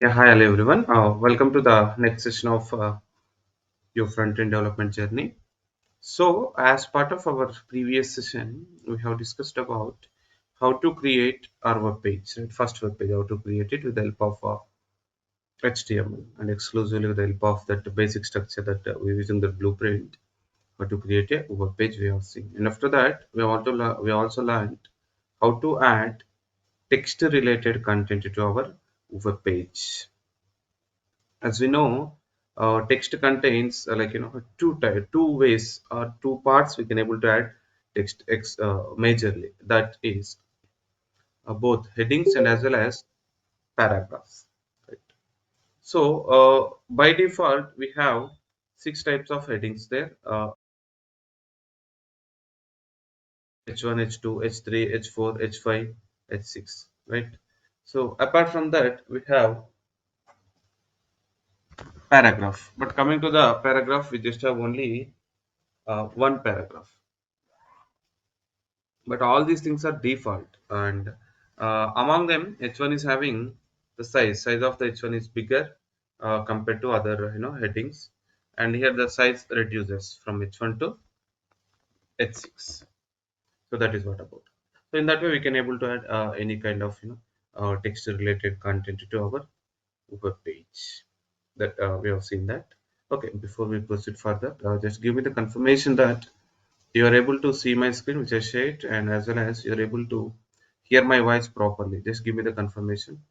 Yeah, hi hello everyone. Welcome to the next session of your front-end development journey. So, as part of our previous session, we have discussed about how to create our web page, right? First web page, how to create it with the help of HTML and exclusively with the help of that basic structure that we're using the blueprint. How to create a web page we have seen, and after that, we also learned how to add text-related content to our web page. As we know, text contains two ways or two parts we can able to add majorly, that is both headings and as well as paragraphs, right? So by default we have six types of headings there: h1, h2, h3, h4, h5, h6, right? So apart from that we have paragraph, but coming to the paragraph we just have only one paragraph. But all these things are default, and among them h1 is having the size of the h1 is bigger compared to other headings, and here the size reduces from h1 to h6. So that is what about. So in that way we can able to add any kind of text related content to our web page. That we have seen that. Okay, before we proceed further, just give me the confirmation that you are able to see my screen which I shared, and as well as you're able to hear my voice properly. Just give me the confirmation,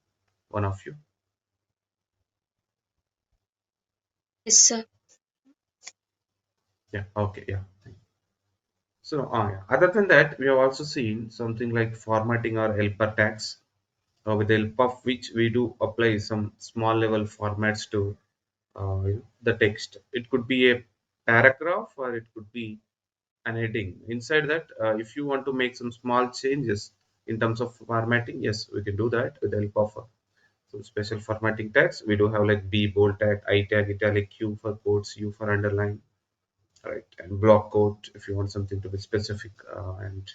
one of you. Yes, sir. Yeah, okay, yeah. So yeah. Other than that, we have also seen something like formatting or helper tags, with the help of which we do apply some small level formats to the text. It could be a paragraph or it could be an heading. Inside that, if you want to make some small changes in terms of formatting, yes, we can do that with the help of some special formatting tags. We do have like B bold tag, I tag, italic, Q for quotes, U for underline, right? And block quote if you want something to be specific, and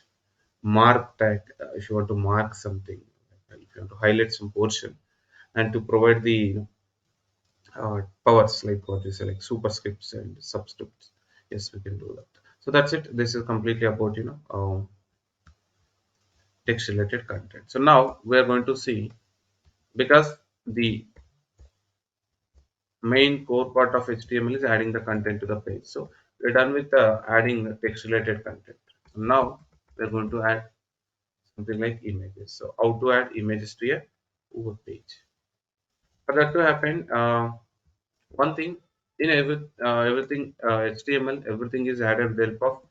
mark tag if you want to mark something, if you want to highlight some portion, and to provide the powers like what you say, like superscripts and subscripts. Yes, we can do that. So that's it. This is completely about text related content. So now we are going to see, because the main core part of HTML is adding the content to the page. So we're done with adding the text related content. So now we're going to add something like images. So how to add images to a web page? For that to happen, one thing in everything HTML, everything is added with the help of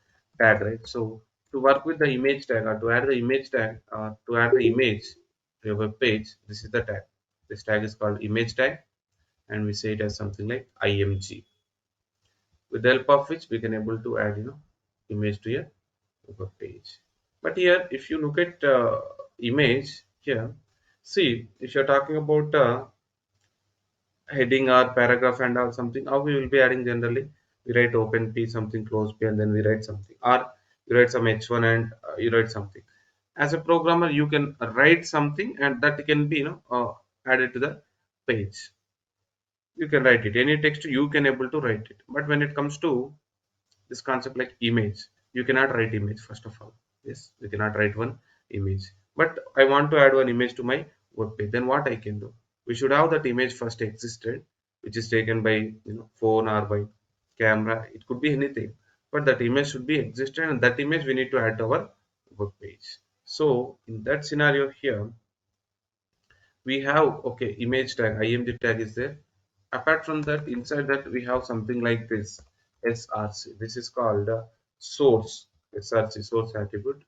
tag, right? So to work with the image tag, or to add the image tag, to add the image to your web page, this is the tag. This tag is called image tag, and we say it as something like img, with the help of which we can able to add image to your web page. But here if you look at image here, see, if you're talking about heading or paragraph and or something, how we will be adding generally, we write open p something close p and then we write something, or you write some h1 and you write something. As a programmer you can write something and that can be added to the page. You can write it any text, you can able to write it. But when it comes to this concept like image, you cannot write image first of all. Yes, we cannot write one image. But I want to add one image to my web page, then what I can do, we should have that image first existed, which is taken by phone or by camera, it could be anything. But that image should be existed, and that image we need to add to our web page. So in that scenario here, we have, okay, image tag, img tag is there. Apart from that, inside that we have something like this src. This is called source, src, source attribute.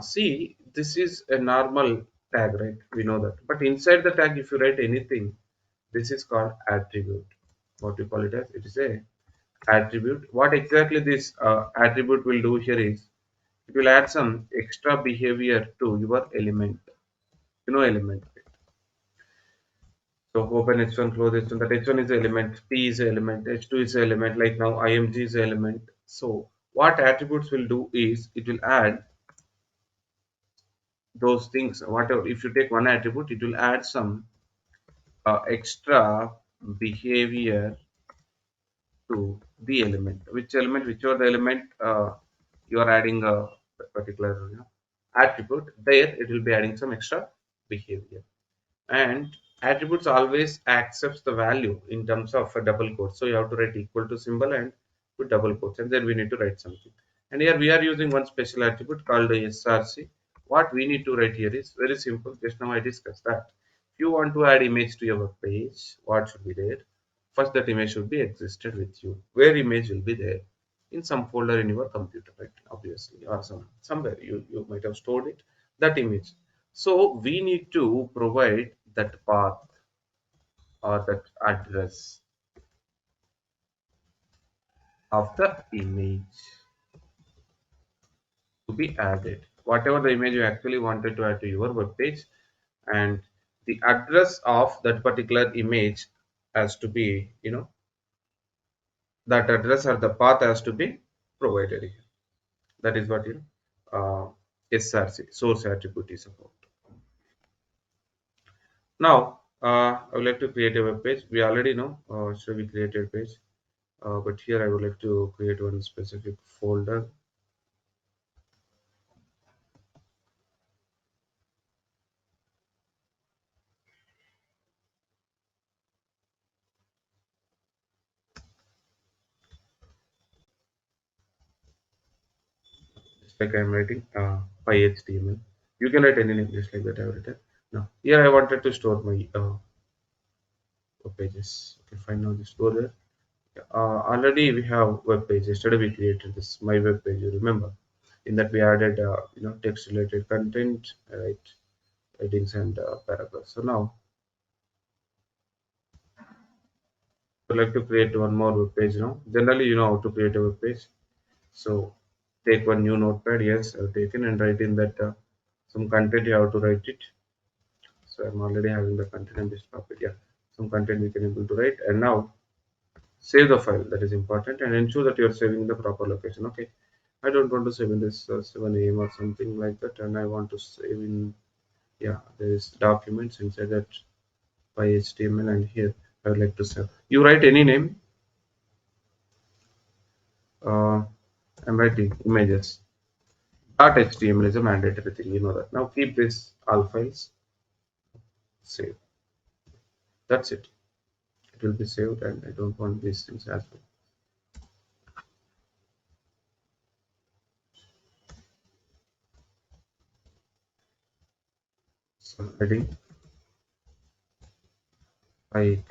See, this is a normal tag, right? We know that. But inside the tag, if you write anything, this is called attribute. What we call it as, it is a attribute. What exactly this attribute will do here is, it will add some extra behavior to your element. Element. So open H1, close H1. That H1 is the element, P is the element, H2 is the element. Like now, IMG is the element. So what attributes will do is, it will add those things. Whatever, if you take one attribute, it will add some extra behavior to the element. Which element, whichever the element you are adding a particular attribute, there it will be adding some extra behavior. And attributes always accepts the value in terms of a double quote. So you have to write equal to symbol and put double quotes, and then we need to write something. And here we are using one special attribute called the src. What we need to write here is very simple. Just now I discussed that. If you want to add image to your web page, what should be there? First, that image should be existed with you. Where image will be there? In some folder in your computer, right? Obviously, or somewhere you might have stored it. That image. So we need to provide that path or that address of the image to be added. Whatever the image you actually wanted to add to your web page, and the address of that particular image has to be, that address or the path has to be provided here. That is what SRC, source attribute, is about. Now, I would like to create a web page. We already know, so we created a page. But here I would like to create one specific folder. Just like I'm writing PyHTML. You can write any name just like that I've written. Now here I wanted to store my web pages. Okay, fine. Now just go there. Already we have web page. Yesterday we created this my web page. You remember? In that we added text related content, right? Headings and paragraphs. So now I'd like to create one more web page now. Generally, you know how to create a web page. So take one new notepad. Yes, I've taken and write in that some content you have to write it. So I'm already having the content and just copy it. Yeah, some content we can able to write. And now save the file. That is important, and ensure that you're saving in the proper location. Okay, I don't want to save in this 7 a.m. or something like that, and I want to save in, yeah, there is documents inside that by HTML, and here I would like to save. You write any name. Uh, I'm writing images. .html is a mandatory thing, you know that. Now keep this all files, save. That's it. It will be saved, and I don't want these things as well. So by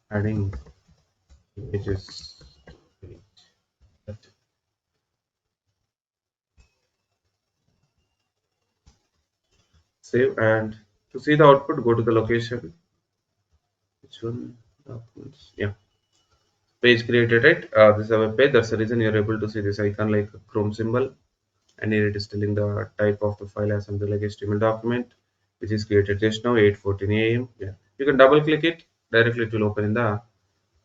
adding images to page. That's it. Save, and to see the output, go to the location. Which one? Documents. Yeah. Page created, right? This is a web page. That's the reason you're able to see this icon like a Chrome symbol. And here it is telling the type of the file as something like HTML document, which is created just now 8:14 a.m. Yeah, you can double click it directly. It will open in the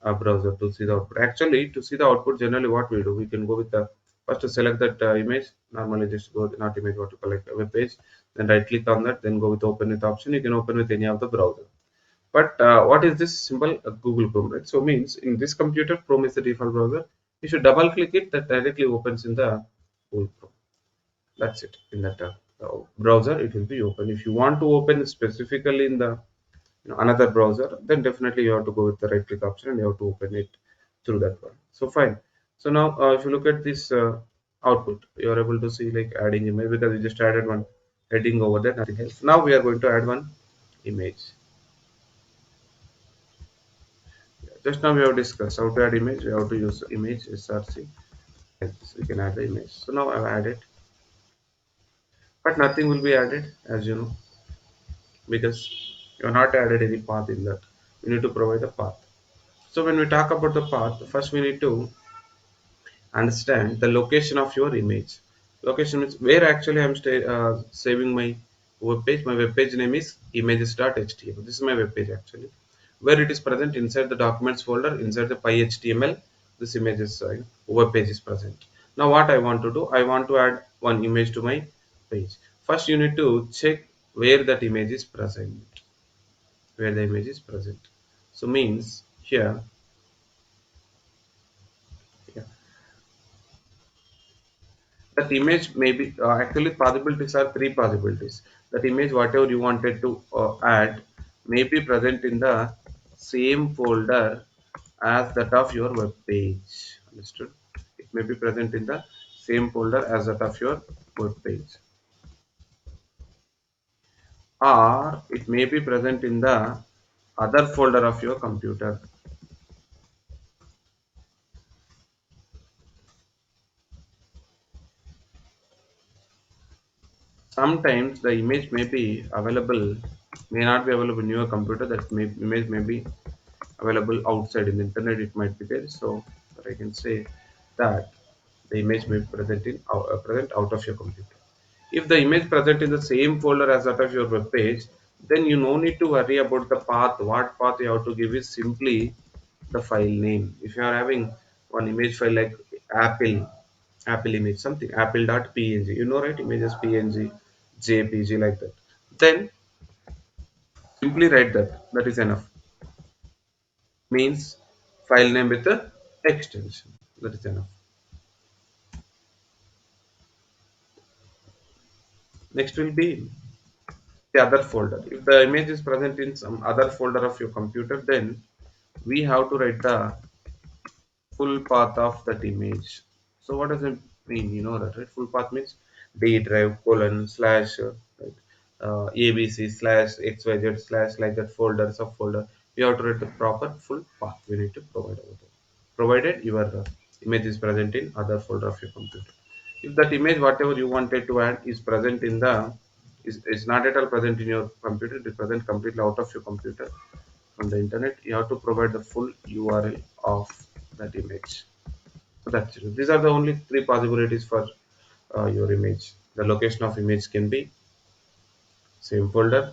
browser to see the output. Actually, to see the output, generally what we do, we can go with the first to select that image. Normally, just go not image, what to collect a web page. Then right click on that. Then go with open with option. You can open with any of the browser. But what is this symbol? Google Chrome, right? So means in this computer, Chrome is the default browser. You should double click it. That directly opens in the Google Chrome. That's it. In that browser it will be open. If you want to open specifically in the another browser, then definitely you have to go with the right click option and you have to open it through that one. So fine. So now if you look at this output, you are able to see like adding image, because we just added one heading over there, nothing else. Now we are going to add one image. Just now we have discussed how to add image. We have to use image src. Yes, we can add the image. So now I've added, but nothing will be added, as you know, because you have not added any path in that. We need to provide a path. So when we talk about the path, first we need to understand the location of your image. Location means where actually I'm saving my web page. My web page name is images.html. This is my web page actually. Where it is present inside the documents folder, inside the py.html, this images web page is present. Now what I want to do, I want to add one image to my page. First you need to check where that image is present. where the image is present. So means here, yeah, that image may be actually possibilities are three possibilities. That image whatever you wanted to add may be present in the same folder as that of your web page. Understood? It may be present in the same folder as that of your web page, or it may be present in the other folder of your computer. Sometimes the image may be available, may not be available in your computer. That image may be available outside in the internet. It might be there. So that I can say that the image may be present out of your computer. If the image present in the same folder as that of your web page, then you no need to worry about the path. What path you have to give is simply the file name. If you are having one image file like Apple, Apple image something, apple.png, you know, right? Images png, jpg like that. Then simply write that. That is enough. Means file name with the extension. That is enough. Next will be the other folder. If the image is present in some other folder of your computer, then we have to write the full path of that image. So what does it mean? You know that, right? Full path means D drive colon slash right, ABC slash XYZ slash like that folder subfolder. You have to write the proper full path. We need to provide over there, provided your image is present in other folder of your computer. If that image whatever you wanted to add is present in the is not at all present in your computer, it is present completely out of your computer from the internet, you have to provide the full URL of that image. So that's it. These are the only three possibilities for your image. The location of image can be same folder.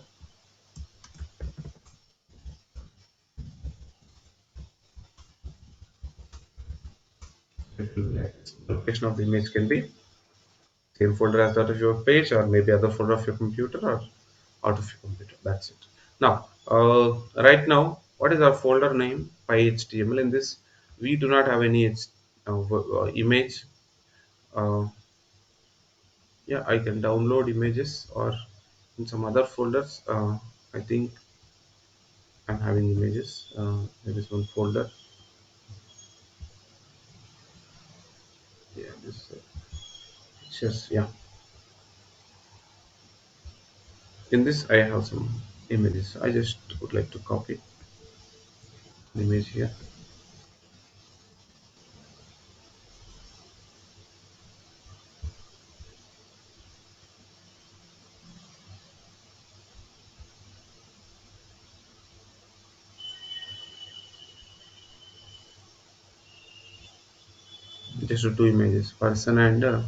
The location of the image can be same folder as that of your page, or maybe other folder of your computer, or out of your computer. That's it. Now, right now, what is our folder name? PyHTML. In this, we do not have any image. Uh, yeah, I can download images or in some other folders. I think I'm having images. There is one folder. Yeah, this pictures. Yeah, in this I have some images. I just would like to copy the image here. Just two images, person and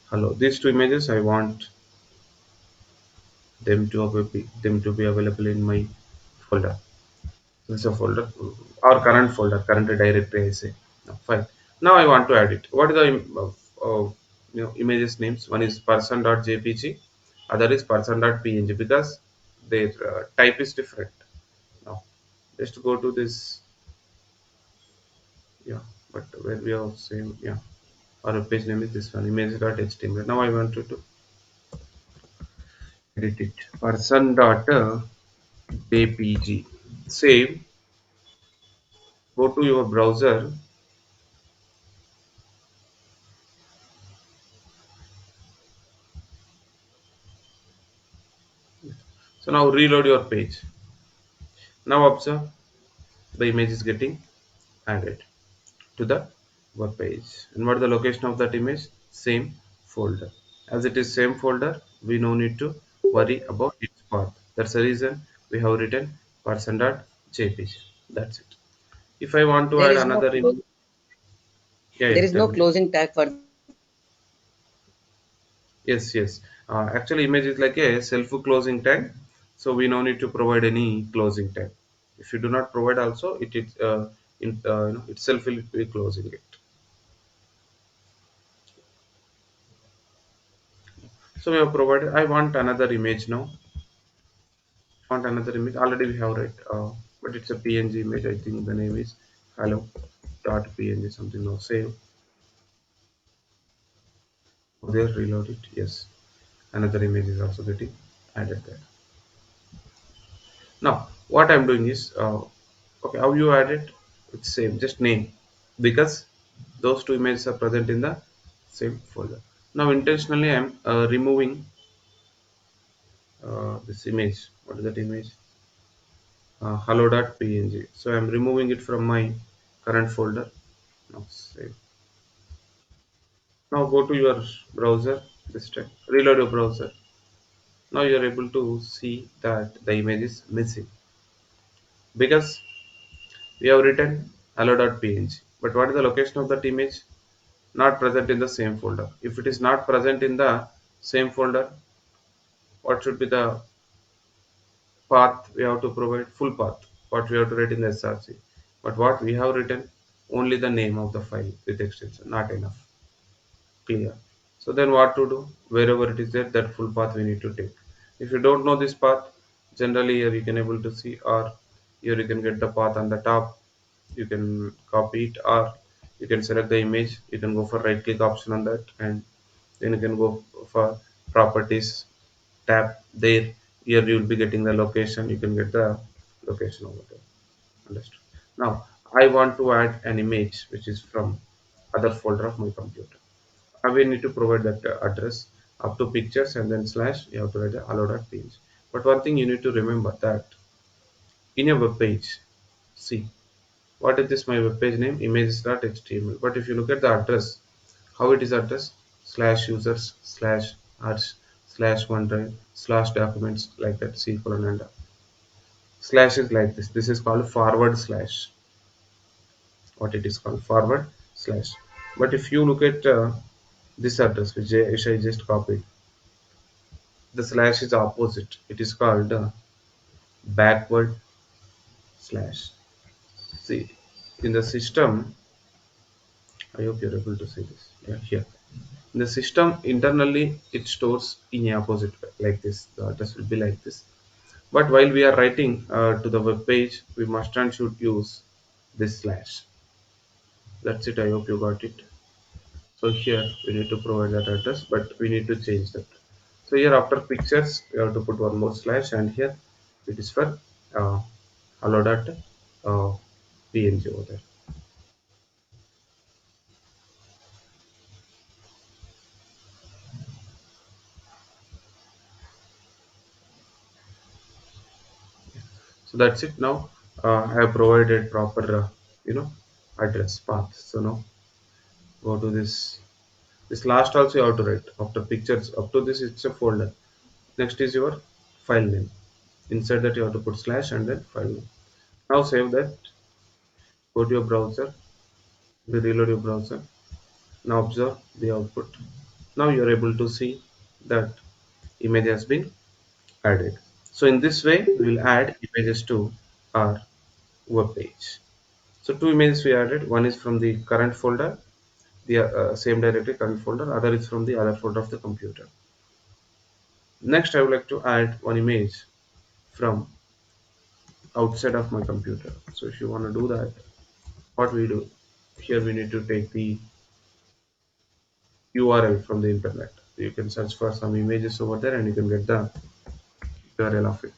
hello. These two images I want them to be available in my folder. This is a folder or current folder, current directory. I say. No, fine. Now I want to add it. What are the images names? One is person.jpg, other is person.png because their type is different. Now just go to this, yeah, but where we have same, yeah, our page name is this one, image.html. Now I want to edit it. Person.jpg. Save. Go to your browser. So now reload your page. Now observe the image is getting added to the web page. And what is the location of that image? Same folder. As it is same folder, we no need to worry about its path. That's the reason we have written person.jpg. That's it. If I want to There add is no another image, yeah, there yeah, is tell no me. closing tag for Yes, yes. Actually, image is like a self-closing tag, so we no need to provide any closing tag. If you do not provide, also itself will be closing it. So we have provided. I want another image now. Want another image? Already we have, right? But it's a PNG image. I think the name is hello dot png something. Now save. There, reload it. Yes, another image is also getting added there. Now what I'm doing is, okay, how you add it? It's same, just name, because those two images are present in the same folder. Now intentionally I'm removing this image. What is that image? Hello.png. So I'm removing it from my current folder. Now save. Now go to your browser this time. Reload your browser. Now you're able to see that the image is missing because we have written hello.png. But what is the location of that image? Not present in the same folder. If it is not present in the same folder, what should be the path we have to provide? Full path. What we have to write in the src. But what we have written, only the name of the file with extension, not enough. Clear. So then what to do? Wherever it is there, that full path we need to take. If you don't know this path, generally here you can able to see, or here you can get the path on the top. You can copy it, or you can select the image. You can go for right click option on that, and then you can go for properties tab. There, here you will be getting the location. You can get the location over there. Understood. Now I want to add an image which is from other folder of my computer. We need to provide that address up to pictures and then slash you have to write a hello.png. But one thing you need to remember that in a web page, see what is this my web page name, images.html. But if you look at the address, how it is addressed, slash users slash arch slash OneDrive slash documents, like that, C colon and slash is like this. This is called forward slash. What it is called, forward slash. But if you look at this address which I just copied, the slash is opposite. It is called backward slash. See, in the system, I hope you're able to see this. Yeah, here. In the system internally, it stores in a opposite way, like this. The address will be like this. But while we are writing to the web page, we must and should use this slash. That's it. I hope you got it. So here we need to provide that address, but we need to change that. So here after pictures, we have to put one more slash, and here it is for uh, hello.png over there. So that's it. Now I have provided proper you know address path. So now go to this last also you have to write after pictures. Up to this it's a folder. Next is your file name. Inside that you have to put slash and then file name. Now save that. Go to your browser. We reload your browser. Now observe the output. Now you are able to see that image has been added. So in this way we will add images to our web page. So two images we added. One is from the current folder, the same directory current folder. Other is from the other folder of the computer. Next I would like to add one image from outside of my computer. So if you want to do that, what we do, here we need to take the URL from the internet. You can search for some images over there and you can get the URL of it.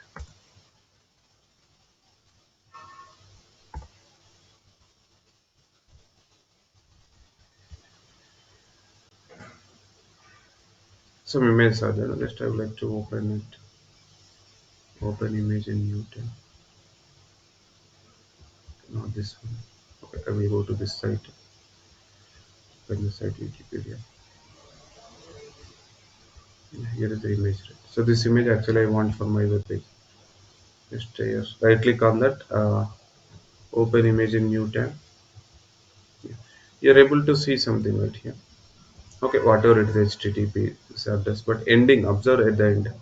Some images are there. Next I would like to open it. Open image in new tab. Not this one. Okay, I will go to this site. Open the site Wikipedia. Here is the image. Right? So this image actually I want for my web page. Just here, right click on that. Open image in new tab. Yeah. You're able to see something right here. Okay, whatever it is, HTTP this address, but ending. Observe at the end.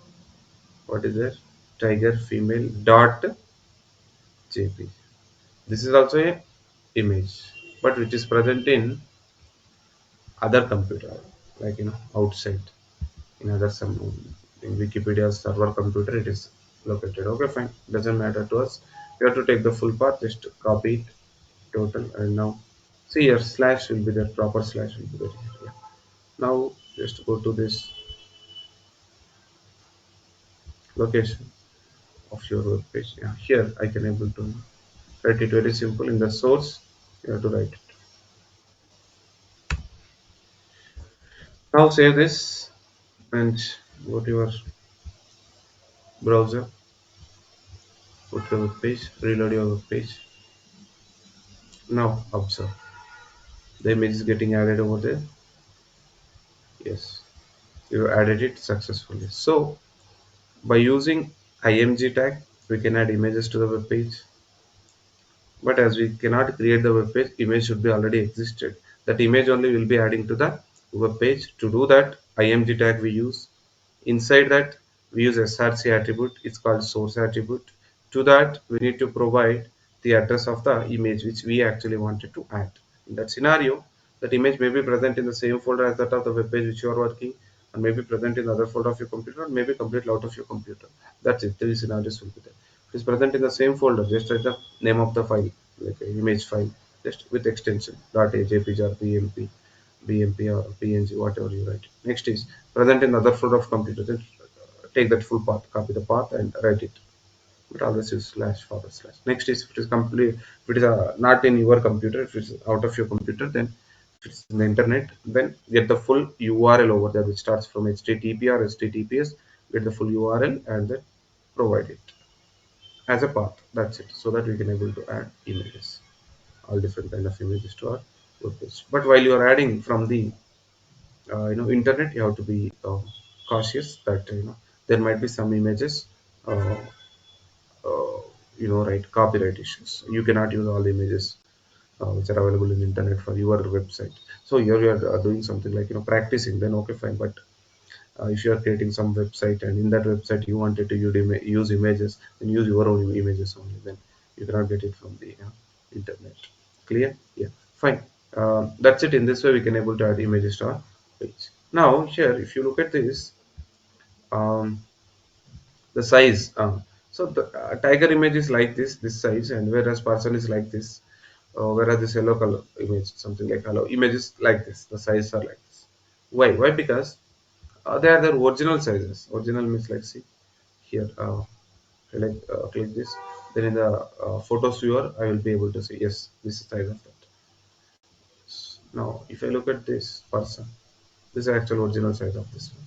What is there? Tiger female dot jpg. This is also a image, but which is present in other computer, like outside in other some in Wikipedia server computer it is. located. Okay, fine. Doesn't matter to us. We have to take the full path. Just copy it total, and now see here slash will be there. Proper slash will be there. Yeah. Now just go to this location of your web page. Yeah, here I can able to write it very simple in the source. You have to write it. Now save this and go to your browser, go to your web page, reload your web page. Now observe the image is getting added over there. Yes, you added it successfully. So by using img tag, we can add images to the web page. But as we cannot create the web page, image should be already existed. That image only will be adding to the web page. To do that, img tag we use. Inside that, we use src attribute. It's called source attribute. To that, we need to provide the address of the image which we actually wanted to add. In that scenario, that image may be present in the same folder as that of the web page which you are working, and may be present in the other folder of your computer, and maybe completely out of your computer. That's it. Three scenarios will be there. If it's present in the same folder, just write the name of the file, like an image file, just with extension .jpg or bmp or png, whatever you write. Next is present in the other folder of computer. Then take that full path, copy the path, and write it. But always use slash forward slash. Next is if it is complete, if it is not in your computer, if it's out of your computer, then if it's in the internet, then get the full URL over there, which starts from HTTP or HTTPS. Get the full URL and then provide it as a path. That's it. So that we can able to add images, all different kind of images to our web page. But while you are adding from the internet, you have to be cautious that there might be some images. Uh, right, copyright issues. You cannot use all the images which are available in the internet for your website. So here you are doing something like practicing, then okay, fine. But if you are creating some website and in that website you wanted to use images, then use your own images only. Then you cannot get it from the internet. Clear? Yeah, fine. That's it. In this way, we can able to add images to our page. Now here, if you look at this, um, the size. So the tiger image is like this size, and whereas person is like this, whereas this yellow color image, something like hello image is like this. The size are like this. Why? Why? Because they are their original sizes. Original means like see here. Click this. Then in the photos viewer, I will be able to say yes, this is size of that. Now, if I look at this person, this is actual original size of this one.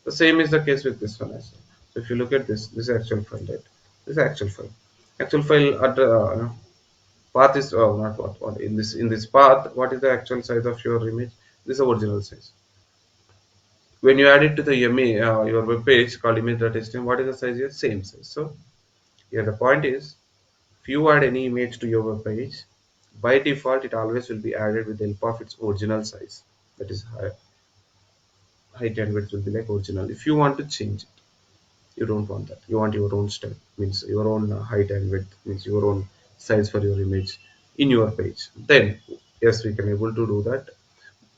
The same is the case with this one as well. So if you look at this is actual file, right? This is actual file. Actual file at path is not path. What in this path? What is the actual size of your image? This is original size. When you add it to the your web page called image.html, what is the size here? Same size. So here the point is, if you add any image to your web page, by default it always will be added with the help of its original size. That is height and width will be like original. If you want to change it, you don't want that. You want your own style, means your own height and width, means your own size for your image in your page. Then yes, we can able to do that.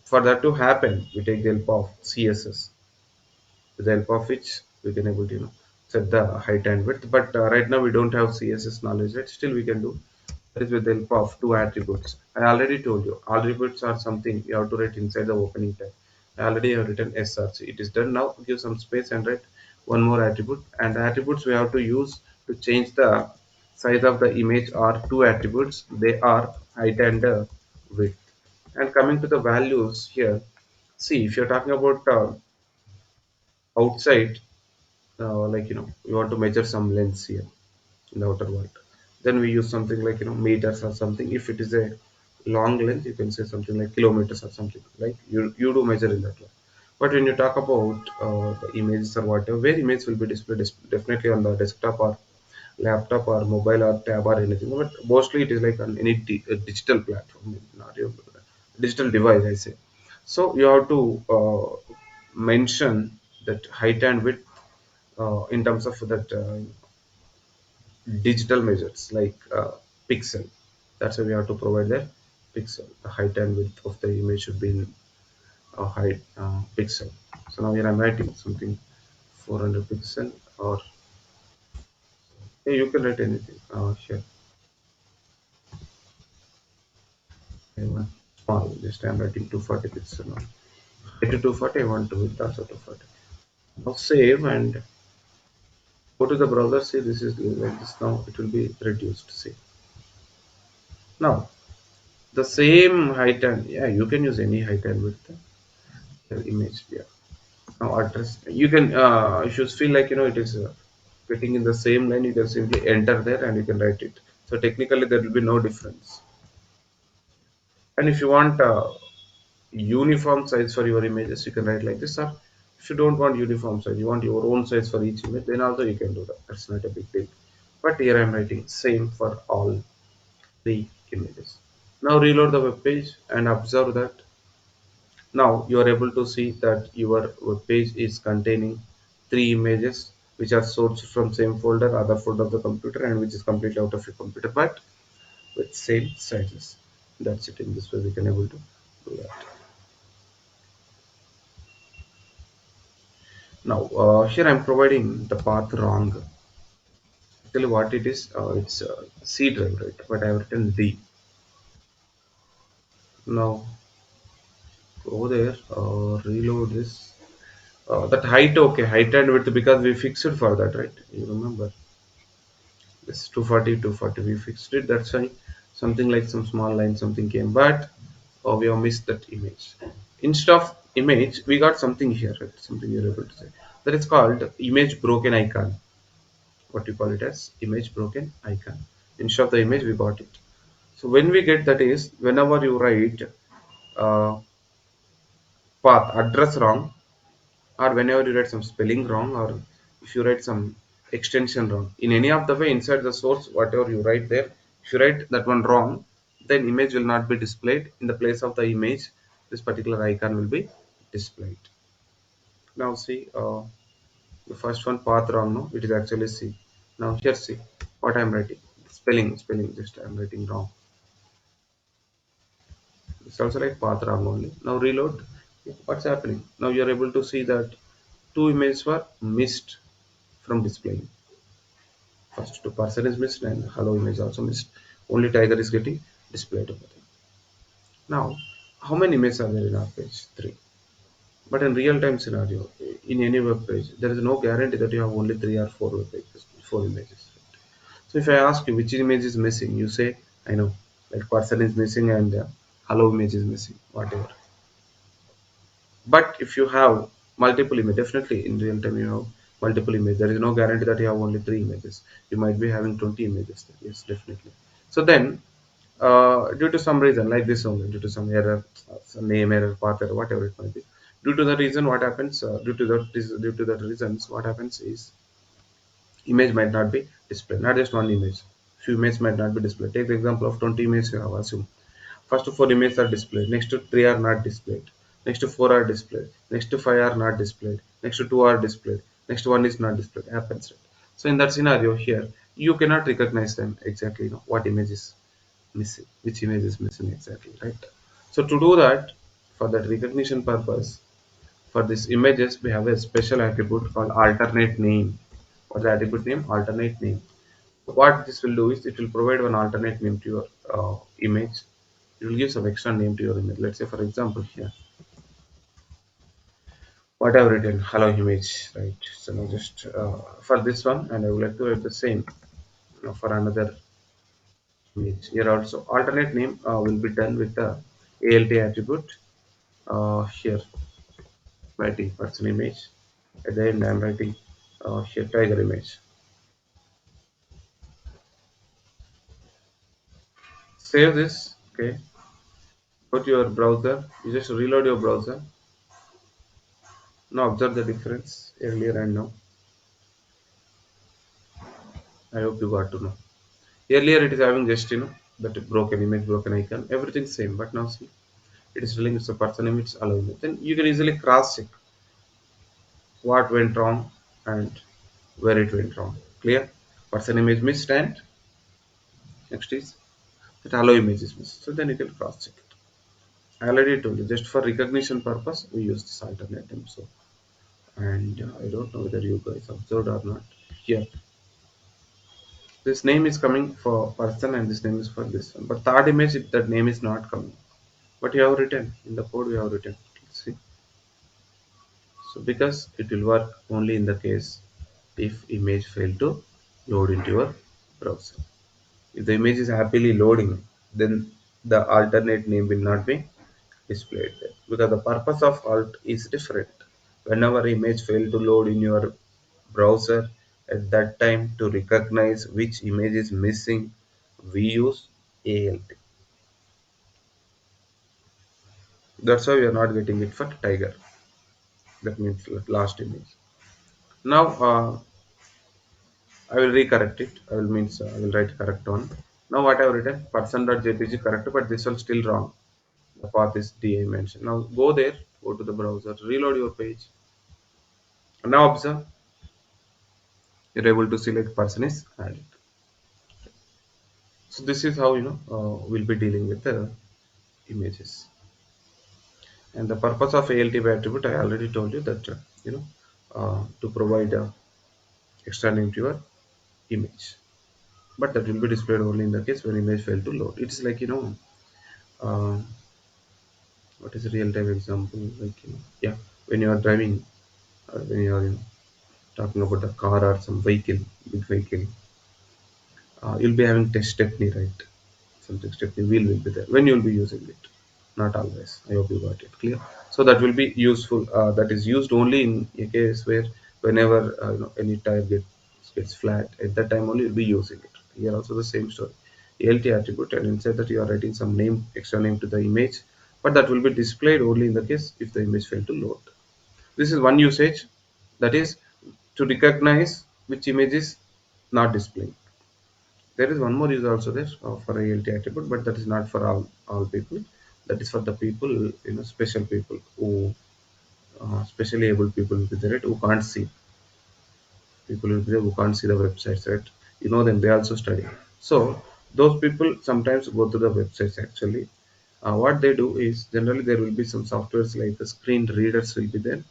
For that to happen, we take the help of CSS, with the help of which we can able to set the height and width. But right now we don't have CSS knowledge, right? Still we can do. That is with the help of two attributes. I already told you attributes are something you have to write inside the opening tag. I already have written src. It is done. Now give some space and write one more attribute. And the attributes we have to use to change the size of the image are two attributes. They are height and width. And coming to the values here, see if you're talking about outside, like we want to measure some lengths here in the outer world, then we use something like meters or something. If it is a long length, you can say something like kilometers or something, like you do measure in that way. But when you talk about the images or whatever, where image will be displayed definitely on the desktop or laptop or mobile or tab or anything, but mostly it is like on any digital platform, not your digital device, I say. So you have to mention that height and width in terms of that digital measures like pixel. That's why we have to provide the pixel. The height and width of the image should be in height pixel. So now here I'm writing something 400 pixel or Yeah, you can write anything. Sure. I want small. Just I'm writing 240 pixel now. 8240 I want to with also 240. Now save and go to the browser. See, this is like this now. It will be reduced. See now the same height and yeah, you can use any height and width image. Yeah. Now address. You can if you feel like it is fitting in the same line, you can simply enter there and you can write it. So technically there will be no difference. And if you want uniform size for your images, you can write like this. Or if you don't want uniform size, you want your own size for each image, then also you can do that. That's not a big deal. But here I'm writing same for all three images. Now reload the web page and observe that now you are able to see that your web page is containing three images which are sourced from same folder, other folder of the computer, and which is completely out of your computer, but with same sizes. That's it. In this way, we can able to do that. Now, here I'm providing the path wrong. Actually, what it is, it's C drive, right? But I've written D. Now, go there, reload this. That height, okay, height and width because we fixed it for that, right? You remember this 240, 240, we fixed it. That's why something like some small line, something came, but we have missed that image. Instead of image, we got something here, right? Something you're able to say. That is called image broken icon. What you call it as image broken icon. Instead of the image, we got it. So when we get that is whenever you write uh, path address wrong, or whenever you write some spelling wrong, or if you write some extension wrong, in any of the way inside the source, whatever you write there, if you write that one wrong, then image will not be displayed. In the place of the image, this particular icon will be displayed. Now see, the first one path wrong, no, it is actually C. Now here see what I'm writing. Spelling, just I'm writing wrong. It's also like path wrong only. Now reload. What's happening? Now you're able to see that two images were missed from displaying. First two person is missed and hello image also missed. Only tiger is getting displayed over there. Now, how many images are there in our page? Three. But in real time scenario, in any web page, there is no guarantee that you have only three or four web pages, four images. So if I ask you which image is missing, you say, I know, like person is missing and hello image is missing, whatever. But if you have multiple images, definitely in real time you have multiple images. There is no guarantee that you have only three images. You might be having 20 images. Yes, definitely. So then, due to some reason like this only, due to some error, some name error, path error, whatever it might be, due to the reason, what happens? Due to that reasons, what happens is image might not be displayed. Not just one image. Few images might not be displayed. Take the example of 20 images you have assumed. First four images are displayed. Next to three are not displayed. Next to four are displayed. Next to five are not displayed. Next to two are displayed. Next to one is not displayed. Happens. Right? So in that scenario here, you cannot recognize them exactly. What image is missing, which image is missing exactly, right? So to do that, for that recognition purpose, for these images, we have a special attribute called alternate name. What's the attribute name? Alternate name. What this will do is it will provide one alternate name to your image. It will give some extra name to your image. Let's say, for example, here, what I've written, hello image, right? So now just for this one, and I would like to write the same for another image. Here also, alternate name will be done with the alt attribute. Here, writing person image. At the end, I'm writing here tiger image. Save this. Okay. Go to your browser. You just reload your browser. Now observe the difference earlier and now. I hope you got to know. Earlier it is having just that broken image, broken icon, everything same. But now see, it is telling it's a person image, it's allowing it. Then you can easily cross check what went wrong and where it went wrong. Clear? Person image missed and next is that allow image is missed. So then you can cross check it. I already told you just for recognition purpose we use this alternative. So and I don't know whether you guys observed or not here. This name is coming for person and this name is for this one. But third image, that name is not coming. But you have written in the code, we have written. See, so because it will work only in the case if image fail to load into your browser. If the image is happily loading, then the alternate name will not be displayed there because the purpose of alt is different. Whenever image fail to load in your browser, at that time to recognize which image is missing, we use alt. That's why we are not getting it for tiger. That means last image. Now I will recorrect it. I will write correct one. Now what I have written person.jpg correct, but this one still wrong. The path is DA mentioned. Now go there, go to the browser, reload your page. Now observe, you're able to select person is added. So this is how we'll be dealing with the images. And the purpose of ALT by attribute, I already told you that to provide extra name to your image. But that will be displayed only in the case when image fail to load. It's like uh, what is a real time example? Like yeah, when you are driving, when you are talking about a car or some vehicle, big vehicle, you'll be having test stepney, right? Something stepney wheel will be there when you'll be using it. Not always. I hope you got it clear. So that will be useful. That is used only in a case where whenever any tire gets flat, at that time only you'll be using it. Here also the same story. ALT attribute, and inside that you are writing some name, extra name to the image, but that will be displayed only in the case if the image failed to load. This is one usage, that is to recognize which image is not displaying. There is one more use also there for ALT attribute, but that is not for all people. That is for the people, special people who specially able people will be there, right, who can't see. People will be there who can't see the websites, right? You know them, they also study. So those people sometimes go to the websites actually. What they do is generally there will be some softwares like the screen readers will be there.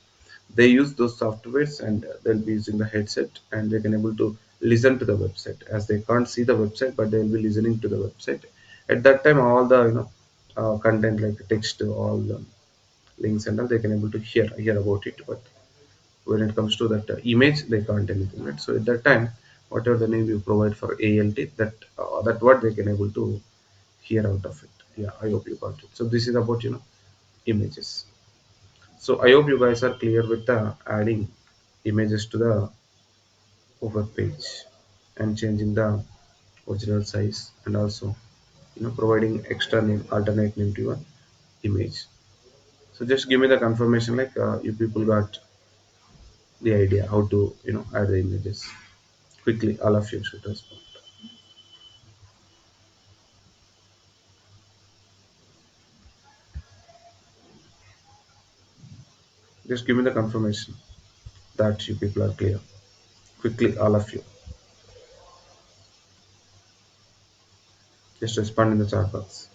They use those softwares and they'll be using the headset and they can able to listen to the website as they can't see the website, but they will be listening to the website. At that time all the content like text, all the links and all, they can able to hear about it. But when it comes to that image, they can't anything, right? So at that time, whatever the name you provide for ALT, that what they can able to hear out of it. Yeah, I hope you got it. So this is about images. So I hope you guys are clear with the adding images to the web page and changing the original size, and also providing extra name, alternate name to your image. So just give me the confirmation like you people got the idea how to add the images quickly. All of you should respond. Just give me the confirmation that you people are clear. Quickly, all of you. Just respond in the chat box.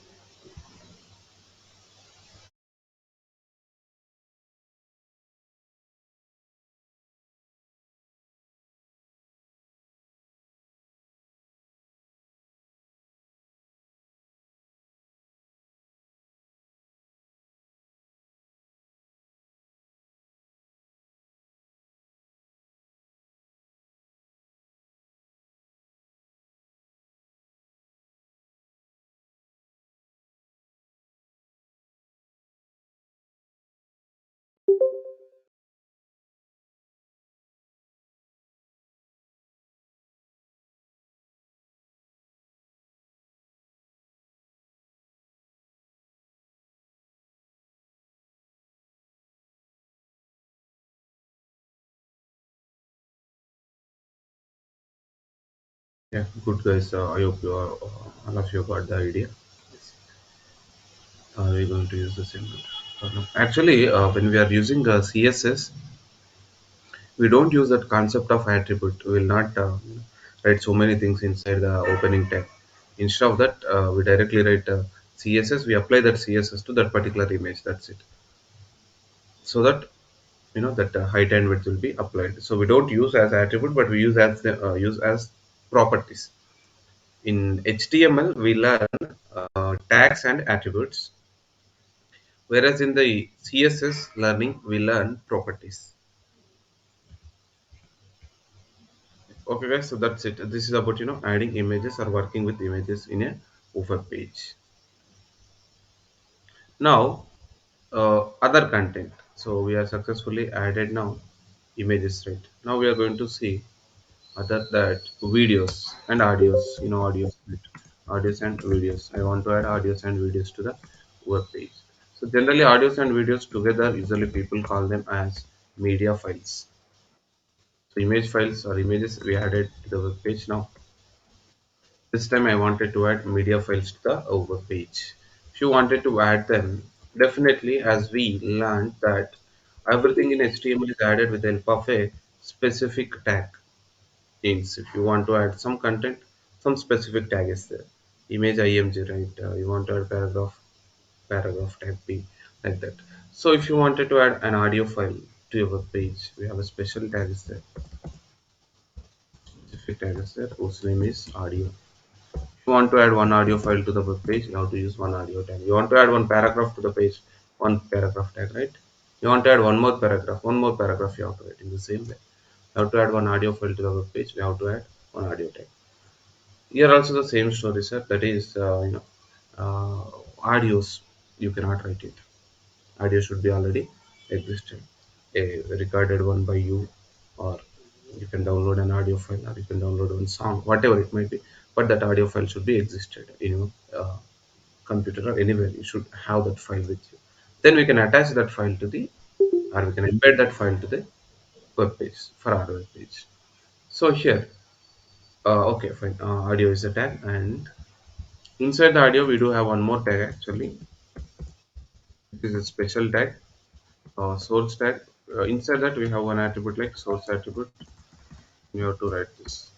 Yeah, good guys. I hope you are all of you got the idea. We're going to use the same. No. Actually, when we are using CSS, we don't use that concept of attribute. We will not write so many things inside the opening tag. Instead of that, we directly write CSS. We apply that CSS to that particular image. That's it. So that that height and width will be applied. So we don't use as attribute, but we use as properties. In HTML, we learn tags and attributes, whereas in the CSS learning, we learn properties. Okay, guys, so that's it. This is about adding images or working with images in a web page. Now, other content. So we are successfully added now images, right? Now we are going to see other that videos and audios. Audios, right? Audios and videos. I want to add audios and videos to the web page. So generally, audios and videos together, usually people call them as media files. So image files or images we added to the web page. Now this time I wanted to add media files to the web page. If you wanted to add them, definitely, as we learned that everything in HTML is added with the help of a specific tag. Means if you want to add some content, some specific tag is there. Image img, right? You want to add paragraph tag p, like that. So if you wanted to add an audio file to your web page, we have a special tag is there. Specific tag is there whose name is audio. You want to add one audio file to the web page, you have to use one audio tag. You want to add one paragraph to the page, one paragraph tag, right? You want to add one more paragraph, you have to write in the same way. You have to add one audio file to the web page, we have to add one audio tag. Here also the same story, sir. That is, audios, you cannot write it. Audio should be already existed. A recorded one by you, or you can download an audio file, or you can download one song, whatever it might be. But that audio file should be existed in your computer or anywhere. You should have that file with you. Then we can attach that file to the, or we can embed that file to the web page for our web page. So here, okay, fine. Audio is a tag, and inside the audio we do have one more tag actually. This is a special tag, source tag. Inside that we have one attribute like source attribute. You have to write this.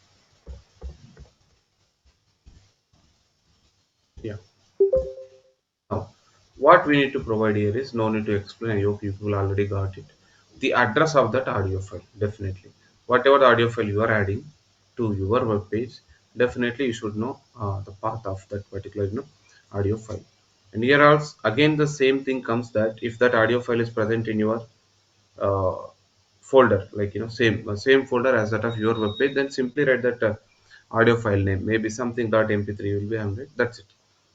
Yeah. Now, what we need to provide here is no need to explain. I hope people already got it. The address of that audio file, definitely. Whatever the audio file you are adding to your web page, definitely you should know the path of that particular audio file. And here also again the same thing comes that if that audio file is present in your uh, folder, like same folder as that of your web page, then simply write that audio file name, maybe something .mp3 will be 100. That's it.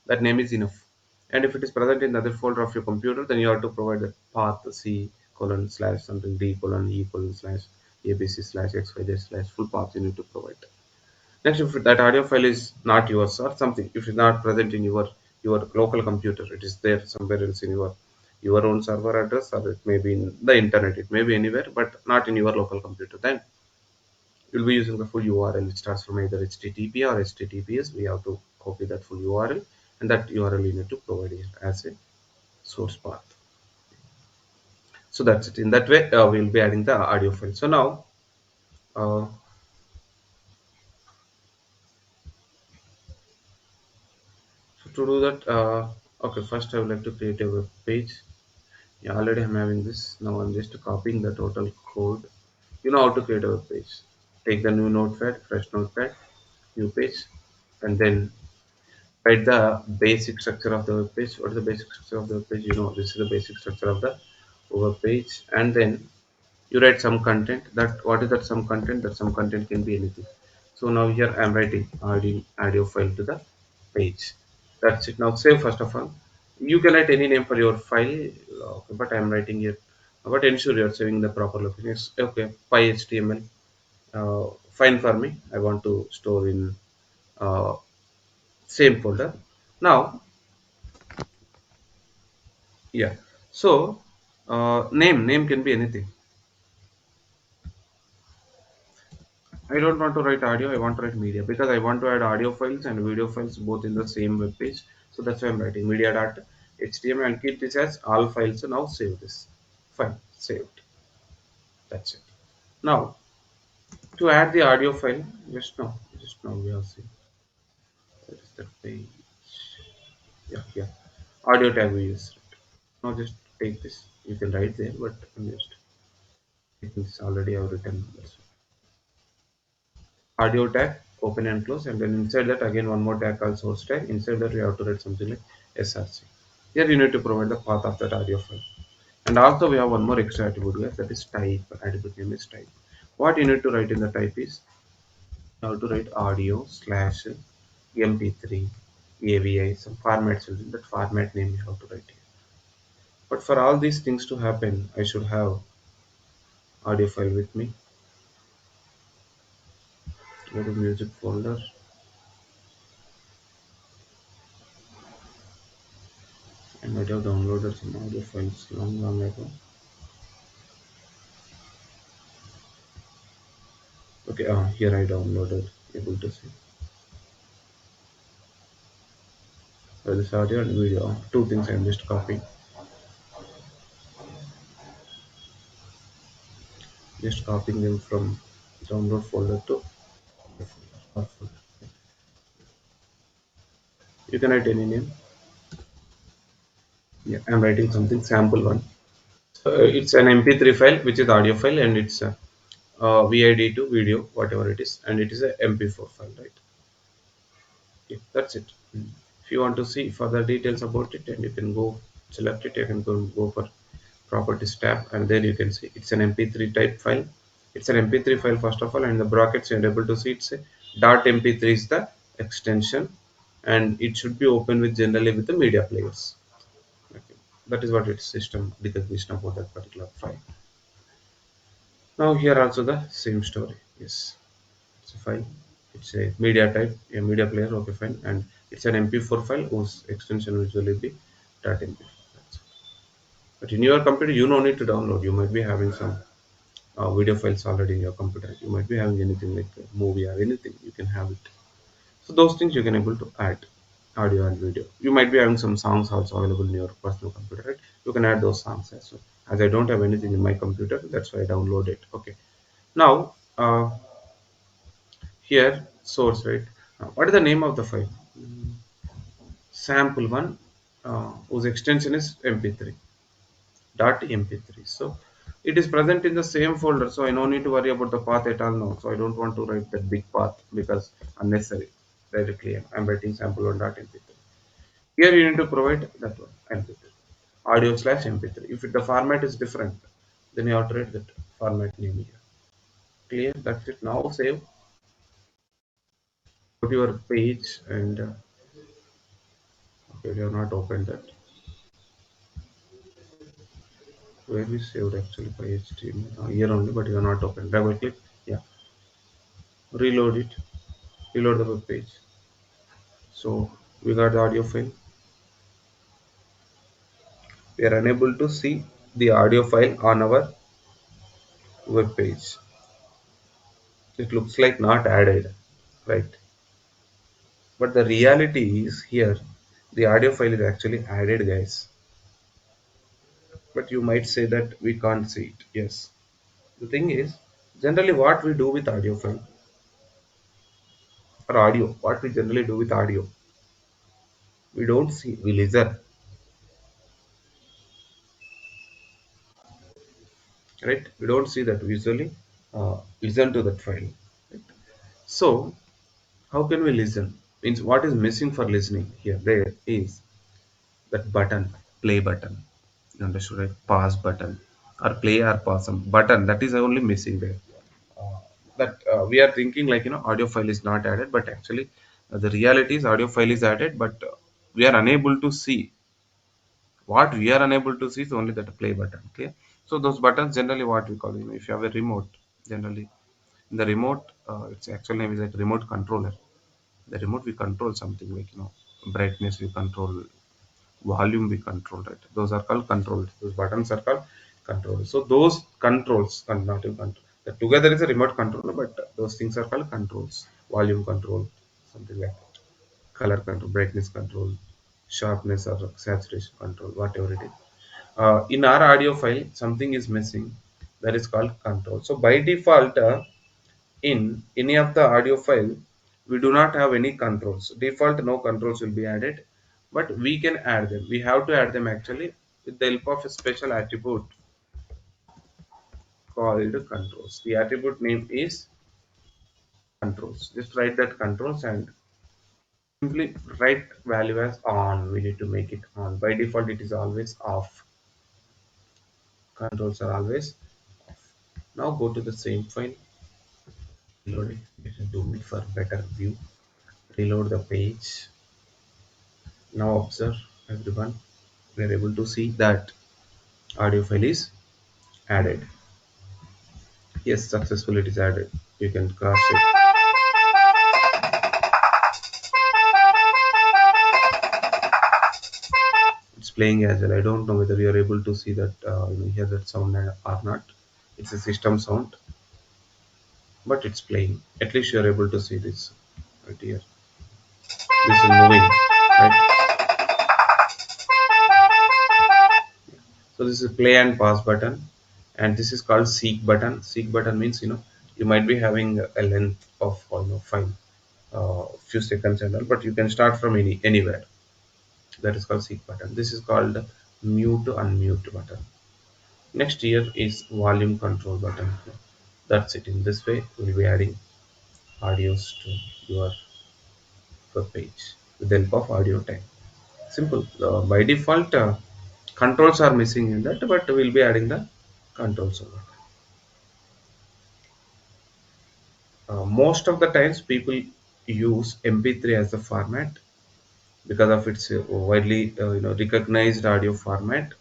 That name is enough. And if it is present in the other folder of your computer, then you have to provide the path c colon slash something d colon e colon slash abc slash xyz slash full path you need to provide. Next, if that audio file is not yours or something, if it's not present in your local computer, it is there somewhere else in your own server address, or it may be in the internet, it may be anywhere, but not in your local computer. Then you'll be using the full URL. It starts from either HTTP or HTTPS. We have to copy that full URL, and that URL you need to provide here as a source path. So that's it. In that way, we'll be adding the audio file. So now, uh, so to do that, okay, first I would like to create a web page. Yeah, already I'm having this. Now I'm just copying the total code. You know how to create a web page. Take the new notepad, fresh notepad, new page, and then write the basic structure of the web page. What is the basic structure of the web page? This is the basic structure of the web page, and then you write some content. That what is that some content? That some content can be anything. So now here I'm writing audio file to the page. That's it. Now save first of all. You can write any name for your file, okay, but I'm writing here. But ensure you're saving the proper location. Okay, PyHTML. Fine for me. I want to store in uh, same folder. Now, yeah. So name can be anything. I don't want to write audio, I want to write media because I want to add audio files and video files both in the same web page. So that's why I'm writing media.html and keep this as all files. So now save this. Fine, saved. That's it. Now to add the audio file, just now we have seen. Where is that page? Yeah. Audio tag we use. Now just take this. You can write there, but I'm just taking this already I've written. That's it. Audio tag open and close, and then inside that again one more tag called source tag. Inside that we have to write something like src. Here you need to provide the path of that audio file. And also we have one more extra attribute guys, that is type. Attribute name is type. What you need to write in the type is you have to write audio slash mp3 avi, some formats will be that format name you have to write here. But for all these things to happen, I should have audio file with me. Go to music folder. I might have downloaded some audio files long ago. Okay, here I downloaded. Able to see. So this audio and video. Two things I'm just copying. Just copying them from download folder to our folder. You can write any name. Yeah, I'm writing something sample one. So it's an MP3 file, which is audio file, and it's a VID2 video, whatever it is, and it is a MP4 file, right? Okay, that's it. If you want to see further details about it, and you can go select it, you can go for properties tab, and there you can see it's an mp3 type file. It's an mp3 file first of all, and the brackets you're able to see it's a .mp3 is the extension, and it should be open with generally with the media players. Okay, that is what its system recognition about that particular file. Now here also the same story. Yes, it's a file. It's a media type, a media player. Okay, fine, and it's an mp4 file whose extension will usually be .mp4. That's it. But in your computer, you no need to download. You might be having some video files already in your computer. You might be having anything like a movie or anything. You can have it. So those things you can able to add audio and video. You might be having some songs also available in your personal computer, right? You can add those songs as well. As I don't have anything in my computer, that's why I download it. Okay. Now here source, right? What is the name of the file? Sample one, whose extension is mp3. .mp3. So it is present in the same folder, so I no need to worry about the path at all now. So I don't want to write that big path because unnecessary. Directly I'm writing sample one .mp3. Here you need to provide that one mp3 audio slash mp3. If the format is different, then you have to write that format name here. Clear? That's it. Now save. Go to your page and okay, you have not opened that. Where we saved actually by HTML here only, but you are not open. Double click. Yeah, reload it. Reload the web page. So we got the audio file. We are unable to see the audio file on our web page. It looks like not added, right? But the reality is here, the audio file is actually added, guys. But you might say that we can't see it. Yes. The thing is, generally what we do with audio file or audio, what we generally do with audio, we don't see, we listen, right? We don't see that, we usually listen to that file. Right? So how can we listen? Means what is missing for listening here? There is that button, play button. You understood, right? Pause button or play or pause some button that is only missing there. That we are thinking like audio file is not added, but actually the reality is audio file is added, but we are unable to see. What we are unable to see is only that play button. Okay, so those buttons generally what we call, if you have a remote, generally in the remote, its actual name is like remote controller. The remote we control something like brightness we control, volume we control, right? Those are called controls. Those buttons are called controls. So those controls not in control that together is a remote controller, but those things are called controls. Volume control, something like that. Color control, brightness control, sharpness or saturation control, whatever it is. In our audio file something is missing, that is called control. So by default, in any of the audio file we do not have any controls. Default no controls will be added, but we can add them. We have to add them actually with the help of a special attribute called controls. The attribute name is controls. Just write that controls and simply write value as on. We need to make it on. By default, it is always off. Controls are always off. Now go to the same file, reload it, just zoom it for better view. Reload the page. Now observe everyone. We are able to see that audio file is added. Yes, successfully it is added. You can cross check. It's playing as well. I don't know whether you are able to see that, hear that sound or not. It's a system sound, but it's playing. At least you are able to see this right here. This is moving, right? So this is play and pause button, and this is called seek button. Seek button means you might be having a length of file, few seconds and all, but you can start from anywhere. That is called seek button. This is called mute unmute button. Next here is volume control button. That's it. In this way, we'll be adding audios to your web page with the help of audio tag. Simple. By default, controls are missing in that, but we'll be adding the controls over. Most of the times, people use MP3 as the format because of its widely recognized audio format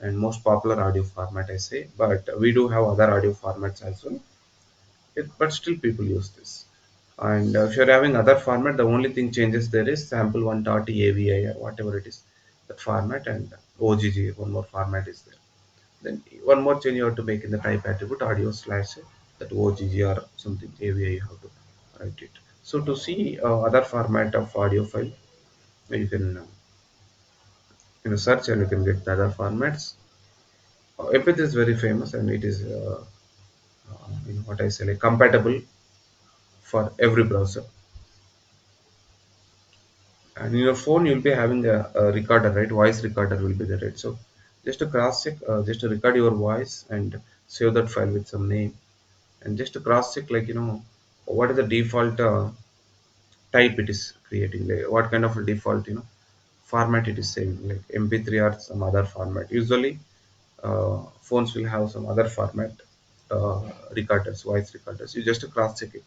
and most popular audio format, I say. But we do have other audio formats as well. But still, people use this. And if you're having other format, the only thing changes there is sample one dot avi or whatever it is, that format, and OGG, one more format is there. Then one more change you have to make in the type attribute audio slash that OGG or something avi you have to write it. So to see other format of audio file, you can search and you can get the other formats. Epith is very famous and it is what I say, like compatible for every browser. And in your phone you'll be having a recorder, right? Voice recorder will be there, right? So just to cross check, just to record your voice and save that file with some name, and just to cross check, like what is the default type it is creating, like what kind of a default format it is saving, like mp3 or some other format. Usually phones will have some other format uh, recorders, voice recorders. You just cross check it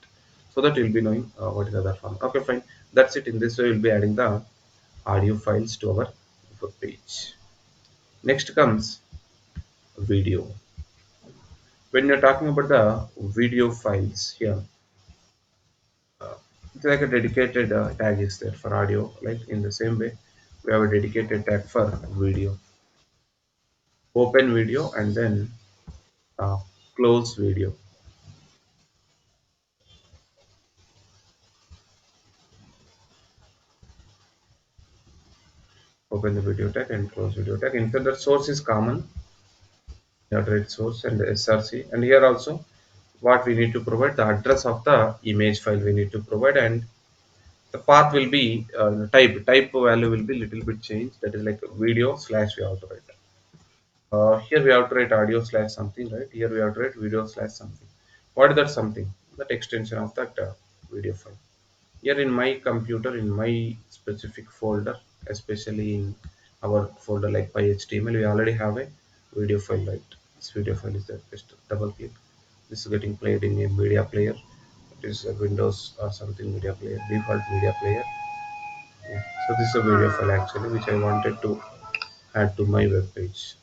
so that you'll be knowing what is the other format. Okay, fine. That's it. In this way we'll be adding the audio files to our web page. Next comes video. When you're talking about the video files here, it's like a dedicated tag is there for audio. Like in the same way, we have a dedicated tag for video. Open video and then uh, close video. Open the video tag and close video tag. Inside the source is common. You have to write source and src. And here also, what we need to provide, the address of the image file we need to provide, and the path will be type value will be little bit changed, that is like video slash we have to write. Here we have to write audio slash something, right? Here we have to write video slash something. What is that something? That extension of that video file. Here in my computer, in my specific folder, especially in our folder like py.html, we already have a video file, right? This video file is there. Just double click. This is getting played in a media player. It is a windows or something media player, default media player. Yeah. So this is a video file actually which I wanted to add to my web page.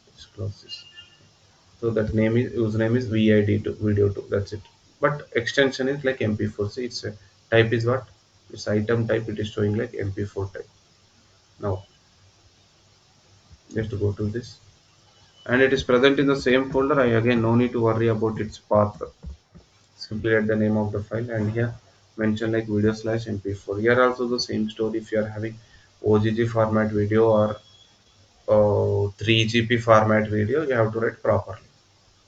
Let's close this. So that name is username is vid2 video 2. That's it. But extension is like mp4. See, it's a type is what? It's item type. It is showing like mp4 type. Now just to go to this, and it is present in the same folder. I again no need to worry about its path. Simply add the name of the file and here mention like video slash mp4. Here also the same story. If you are having OGG format video or 3GP format video, you have to write properly.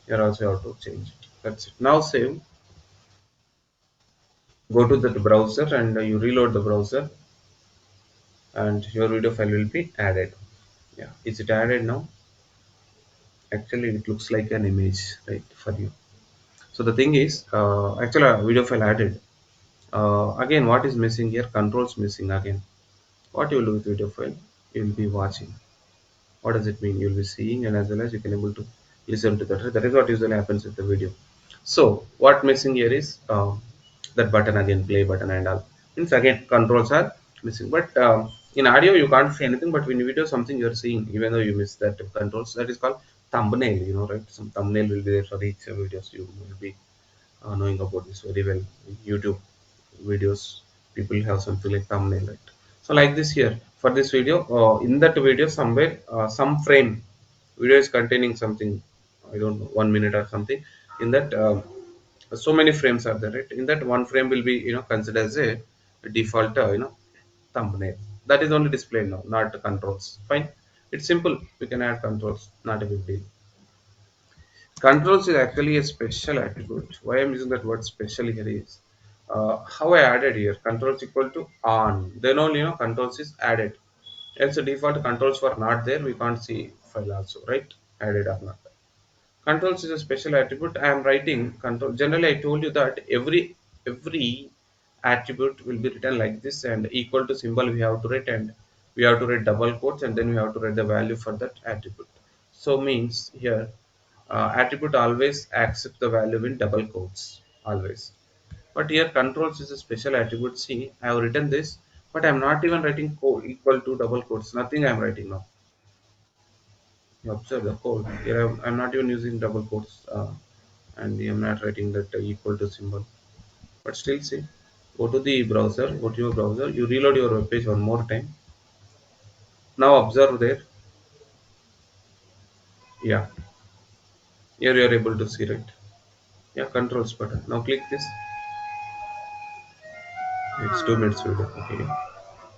Here also you have to change it. That's it. Now save. Go to the browser and you reload the browser and your video file will be added. Yeah, is it added now? Actually it looks like an image, right, for you. So the thing is, actually a video file added. Again, what is missing here? Controls missing again. What you will do with video file? You will be watching. What does it mean? You will be seeing, and as well as you can able to listen to that. That is what usually happens with the video. So what missing here is that button again, play button and all. Means again controls are missing. But in audio you can't see anything. But in video something you are seeing, even though you miss that controls. That is called thumbnail. You know, right? Some thumbnail will be there for each videos. You will be knowing about this very well. YouTube videos, people have something like thumbnail, right? So like this here for this video, in that video somewhere, some frame video is containing something, I don't know, 1 minute or something. In that, so many frames are there, right? In that one frame will be, considered as a default, thumbnail. That is only displayed now, not controls. Fine, it's simple. We can add controls, not a big deal. Controls is actually a special attribute. Why I'm using that word special here is, how I added here. Controls equal to on. Then only, controls is added. Else the default controls were not there. We can't see file also, right? Added or not. Controls is a special attribute. I am writing control. Generally, I told you that every attribute will be written like this, and equal to symbol we have to write, and we have to write double quotes, and then we have to write the value for that attribute. So means here, attribute always accept the value in double quotes always. But here controls is a special attribute. See, I have written this, but I am not even writing code equal to double quotes. Nothing I am writing now. You observe the code. Here I'm not even using double quotes, and I'm not writing that equal to symbol. But still, see, go to the browser, go to your browser, you reload your web page one more time. Now observe there. Yeah, here you are able to see, right? Yeah, controls button. Now click this. It's 2 minutes video. Okay.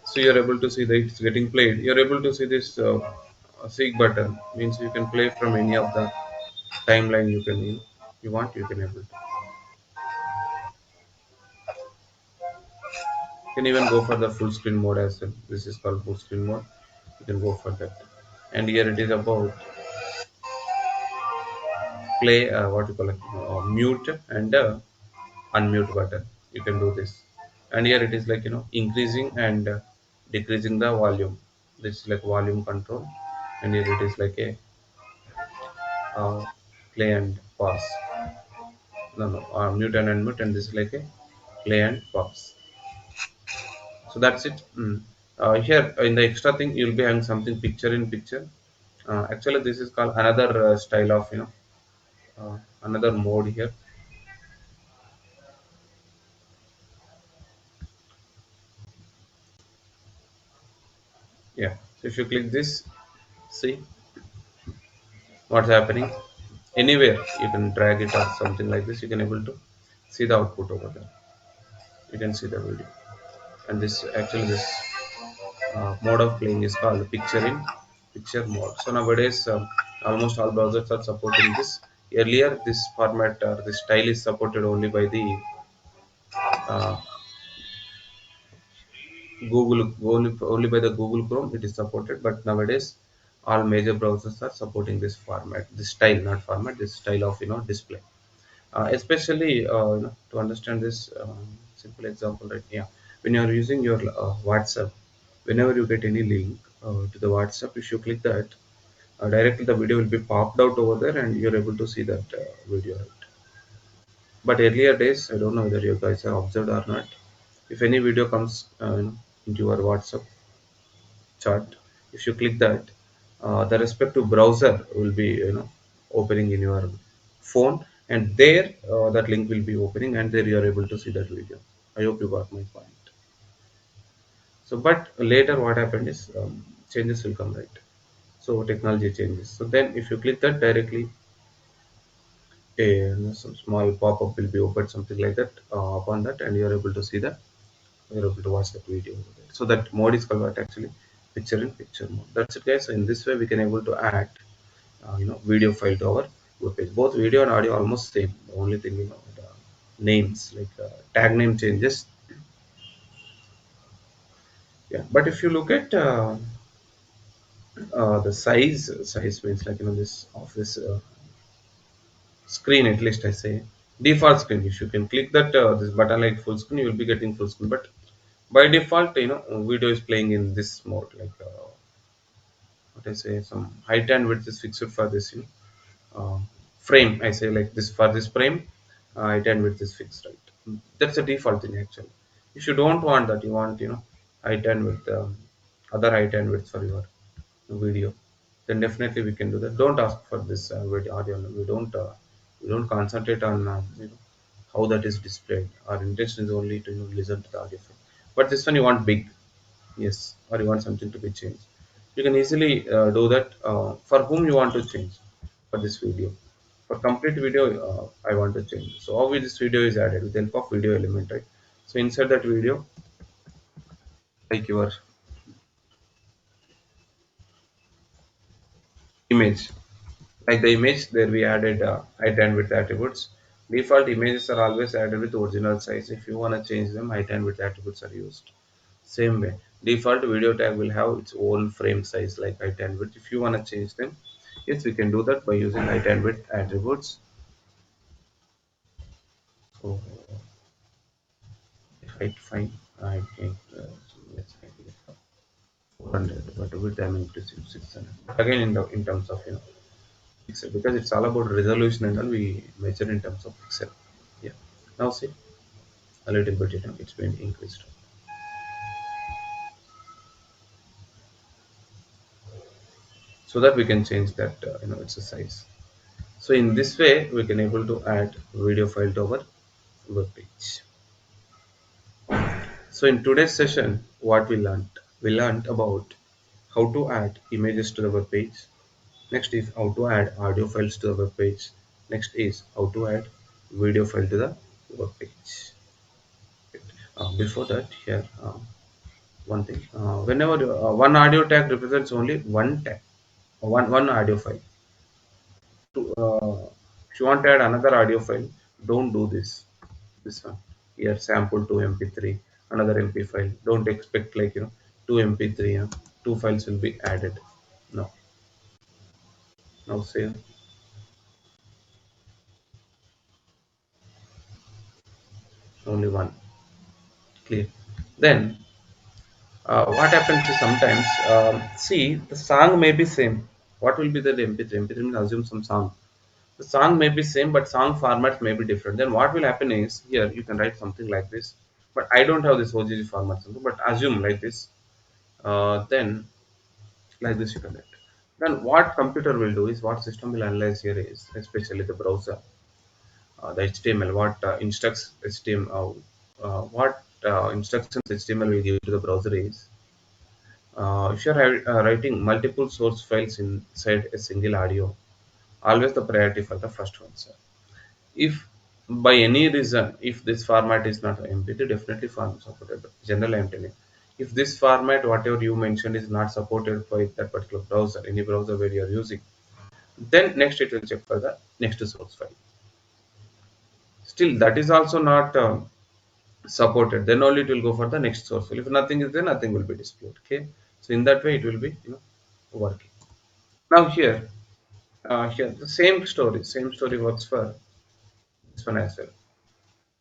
So you're able to see that it's getting played. You're able to see this seek button. Means you can play from any of the timeline you can, you want, you can able to. You can even go for the full screen mode as well. This is called full screen mode. You can go for that. And here it is about play, what you call it, mute and unmute button. You can do this. And here it is like, increasing and decreasing the volume. This is like volume control. And here it is like a uh, play and pause. No, no, mute and unmute, and this is like a play and pause. So that's it. Here in the extra thing, you'll be having something picture in picture. Actually, this is called another style of, another mode here. Yeah. So if you click this, see what's happening. Anywhere you can drag it or something like this. You can able to see the output over there. You can see the video. And this actually this mode of playing is called picture mode. So nowadays, almost all browsers are supporting this. Earlier, this format or this style is supported only by the uh, Google, only by the Google Chrome. It is supported, but nowadays all major browsers are supporting this format, this style, not format, this style of, display. Especially, to understand this simple example, right? Yeah, when you are using your WhatsApp, whenever you get any link to the WhatsApp, if you click that, directly the video will be popped out over there, and you're able to see that video, right? But earlier days, I don't know whether you guys have observed or not. If any video comes, into your WhatsApp chart, if you click that, the respective browser will be, opening in your phone, and there that link will be opening, and there you are able to see that video. I hope you got my point. So, but later what happened is, changes will come, right? So technology changes. So then, if you click that directly, some small pop-up will be opened, something like that, upon that, and you are able to see that. You're able to watch that video over there. So that mode is called what, actually picture in picture mode. That's it, guys. So in this way, we can able to add, video file to our web page. Both video and audio almost same. The only thing, the names, like tag name changes. Yeah, but if you look at the size means like, this of this screen, at least I say. Default screen, if you can click that this button like full screen, you will be getting full screen. But by default, video is playing in this mode, like what I say, some height and width is fixed for this, frame. I say like this, for this frame, height and width is fixed, right? That's a default thing actually. If you don't want that, you want height and width, other height and width for your video, then definitely we can do that. Don't ask for this video audio. We don't concentrate on how that is displayed. Our intention is only to listen to the audio file. But this one you want big, yes, or you want something to be changed. You can easily do that. For whom you want to change for this video. For complete video, I want to change. So how this video is added with the help of video element, right? So inside that video, like your image. Like the image, there we added height and width attributes. Default images are always added with original size. If you want to change them, height and width attributes are used. Same way, default video tag will have its own frame size like height and width. If you want to change them, yes, we can do that by using height and width attributes. So height fine, I think let's make it 400, but width I'm going to 600. Again, in terms of pixel, because it's all about resolution and all, we measure in terms of pixel. Yeah. Now see, a little bit, it's been increased, so that we can change that it's a size. So in this way we can able to add video file to our web page. So in today's session, what we learned about how to add images to the web page. Next is how to add audio files to the web page. Next is how to add video file to the web page. Before that, here one thing, whenever one audio tag represents only one tag, one audio file. If you want to add another audio file, don't do this one here, sample to mp3, another mp file. Don't expect like two mp3, two files will be added. No. Now save. Only one. Clear. Then what happens is sometimes, see, the song may be same. What will be the mp3? Mp3 means assume some song. The song may be same, but song formats may be different. Then what will happen is, here you can write something like this. But I don't have this OGG format, but assume like this. Then like this you can write. Then what computer will do is, what system will analyze here is, especially the browser, the HTML, what instructs HTML, what instructions HTML will give to the browser is, if you are writing multiple source files inside a single audio, always the priority for the first one, sir. If by any reason, if this format is not mp3, definitely form supported, but general I'm telling, if this format whatever you mentioned is not supported by that particular browser, any browser where you are using, then next it will check for the next source file. Still that is also not supported, then only it will go for the next source file. If nothing is there, nothing will be displayed. Okay, so in that way it will be working. Now here the same story works for this one as well.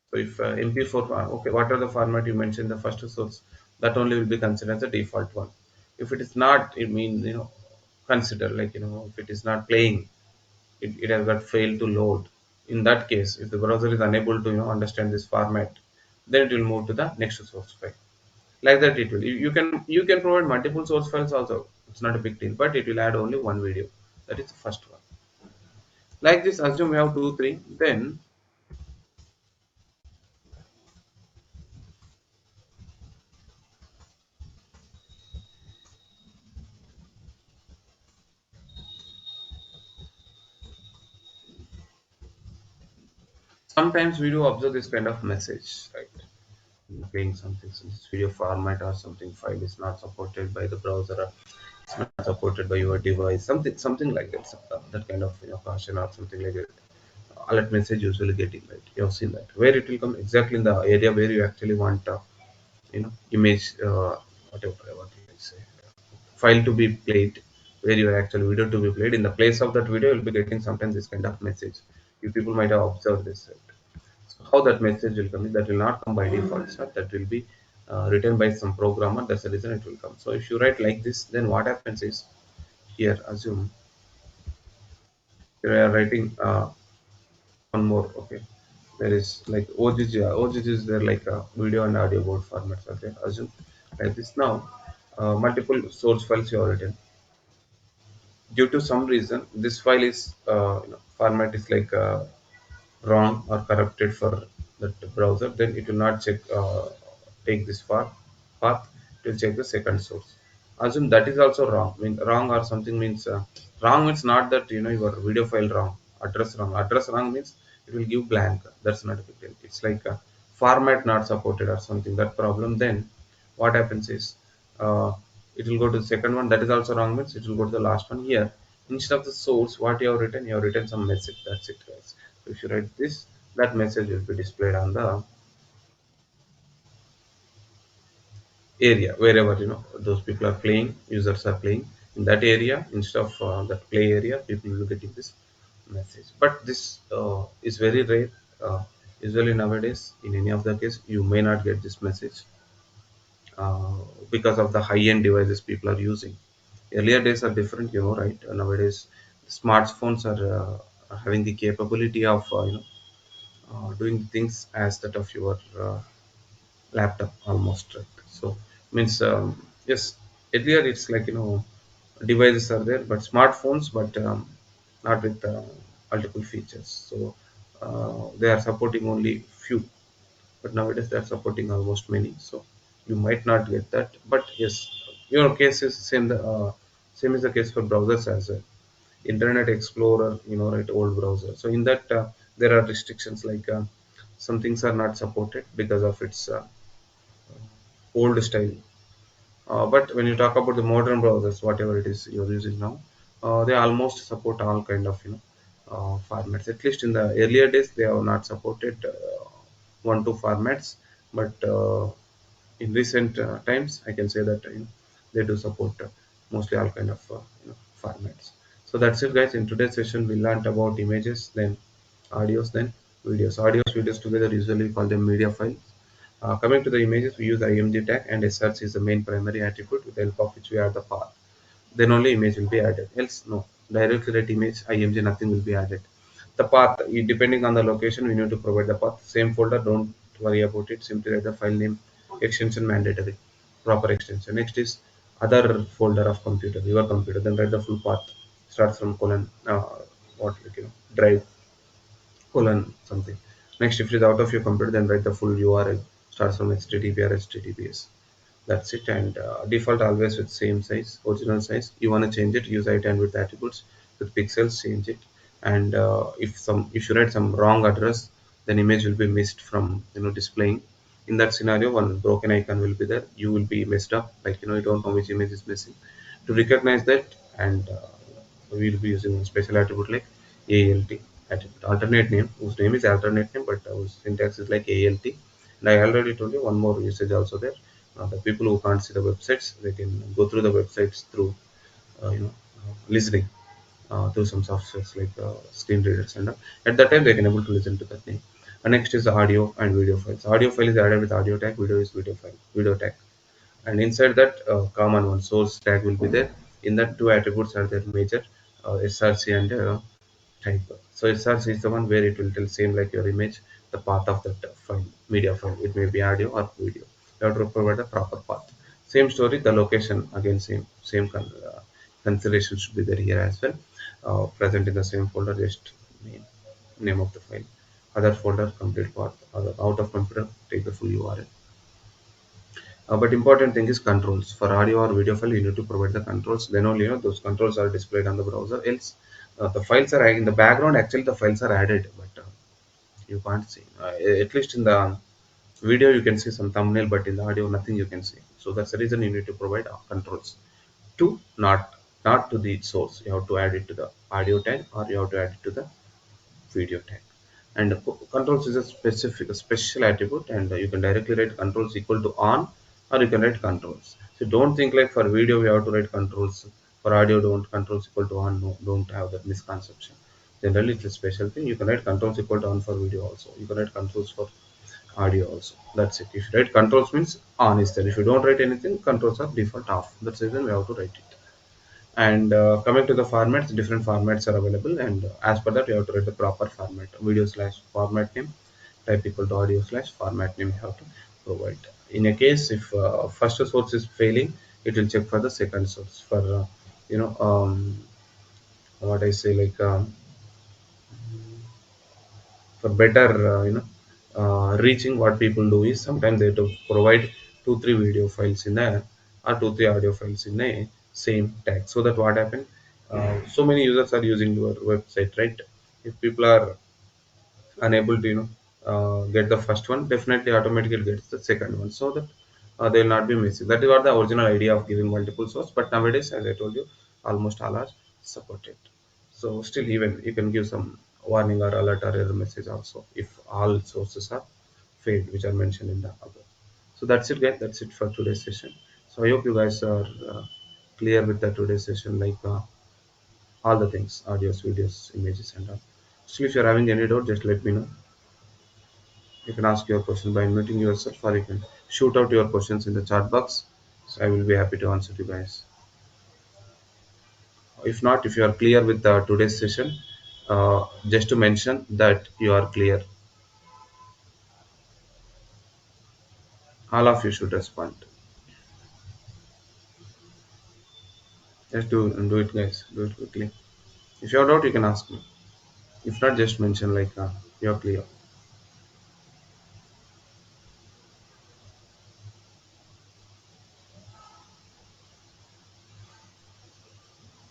So if MP4, okay, what are the format you mentioned, the first source, that only will be considered as the default one. If it is not, it means, consider like, if it is not playing, it has got failed to load. In that case, if the browser is unable to, understand this format, then it will move to the next source file. Like that it will. You can provide multiple source files also. It's not a big deal, but it will add only one video. That is the first one. Like this, assume we have two, three, then sometimes we do observe this kind of message, right? Playing something, so this video format or something file is not supported by the browser, or it's not supported by your device, something like that. That kind of caution or something like that. Alert message usually getting, right? You have seen that, where it will come exactly in the area where you actually want image, what do I say, file to be played, where your actual video to be played. In the place of that video, you'll be getting sometimes this kind of message. You people might have observed this, right? how that message will come in, that will not come by default, sir. That will be written by some programmer. That's the reason it will come. So if you write like this, then what happens is, here assume you are writing one more. Okay, there is like OGG. OGG is there like a video and audio board formats. Okay, assume like this. Now multiple source files you have written. Due to some reason, this file is format is like wrong or corrupted for that browser, then it will not check take this far path. It will check the second source. Assume that is also wrong. Mean wrong or something means wrong means not that your video file wrong, address wrong. Address wrong means it will give blank. That's not a big deal. It's like a format not supported or something. That problem. Then what happens is uh, it will go to the second one. That is also wrong means it will go to the last one. Here, instead of the source, what you have written some message. That's it, guys. So if you write this, that message will be displayed on the area wherever those people are playing, users are playing in that area. Instead of that play area, people will get this message. But this is very rare. Usually nowadays, in any of the case, you may not get this message uh, because of the high-end devices people are using. Earlier days are different, right? Nowadays, smartphones are having the capability of doing things as that of your laptop almost, right? So means yes, earlier it's like devices are there, but smartphones, but not with multiple features. So they are supporting only few, but nowadays they are supporting almost many. So you might not get that, but yes, your case is same. Same is the case for browsers as well. Internet Explorer, right, old browser. So in that there are restrictions like some things are not supported because of its old style. But when you talk about the modern browsers, whatever it is you're using now, they almost support all kind of formats. At least in the earlier days, they have not supported one two formats, but in recent times, I can say that they do support mostly all kind of formats. So that's it, guys. In today's session, we learned about images, then audios, then videos. Audios, videos together usually call them media files. Coming to the images, we use img tag, and src is the main primary attribute with the help of which we add the path. Then only image will be added. Else, no. Directly that image, img, nothing will be added. The path, depending on the location, we need to provide the path. Same folder, don't worry about it. Simply write the file name, extension mandatory, proper extension. Next is other folder of computer, your computer. Then write the full path. Starts from colon, what like, drive colon something. Next, if it is out of your computer, then write the full URL. Starts from HTTP or HTTPS. That's it. And default always with same size, original size. You want to change it, use height and width attributes with pixels, change it. And if you write some wrong address, then image will be missed from displaying. In that scenario, one broken icon will be there. You will be messed up, like you don't know which image is missing. To recognize that, and we will be using a special attribute like ALT attribute, alternate name, whose name is alternate name, but whose syntax is like ALT. And I already told you one more usage also there. The people who can't see the websites, they can go through the websites through listening through some softwares like screen readers, and at that time they can able to listen to that name. And next is the audio and video files. Audio file is added with audio tag, video is video file, video tag. And inside that common one source tag will be there. In that, two attributes are there, major, src and type. So src is the one where it will tell same like your image, the path of that file, media file. It may be audio or video. You have to provide the proper path. Same story, the location again same consideration should be there here as well. Present in the same folder, just name of the file. Other folder, complete path. Other out of computer, take the full URL. But important thing is controls. For audio or video file, you need to provide the controls. Then only those controls are displayed on the browser. Else, the files are in the background. Actually, the files are added, but you can't see. At least in the video, you can see some thumbnail, but in the audio, nothing you can see. So that's the reason you need to provide controls to not to the source. You have to add it to the audio tag, or you have to add it to the video tag. And controls is a specific, a special attribute, and you can directly write controls equal to on, or you can write controls. So don't think like for video we have to write controls, for audio don't controls equal to on. No, don't have that misconception. Generally, it's a special thing. You can write controls equal to on for video also. You can write controls for audio also. That's it. If you write controls means on is there. If you don't write anything, controls are default off. That's the reason we have to write it. And coming to the formats, different formats are available, and as per that, you have to write the proper format. Video slash format name type equal to audio slash format name you have to provide. In a case if first source is failing, it will check for the second source for you know what I say like for better reaching. What people do is sometimes they have to provide 2 3 video files in a or 2 3 audio files in a same tag, so that what happen, so many users are using your website, right? If people are unable to get the first one, definitely automatically gets the second one, so that they will not be missing. That is what the original idea of giving multiple source, but nowadays, as I told you, almost all are supported. So still, even you can give some warning or alert or error message also if all sources are failed, which are mentioned in the above. So that's it, guys. That's it for today's session. So I hope you guys are clear with the today's session, like all the things, audios, videos, images, and all. So if you're having any doubt, just let me know. You can ask your question by unmuting yourself, or you can shoot out your questions in the chat box. So I will be happy to answer you guys. If not, if you are clear with today's session, just to mention that you are clear. All of you should respond. Just do it, guys. Do it quickly. If you have doubt, you can ask me. If not, just mention like you are clear.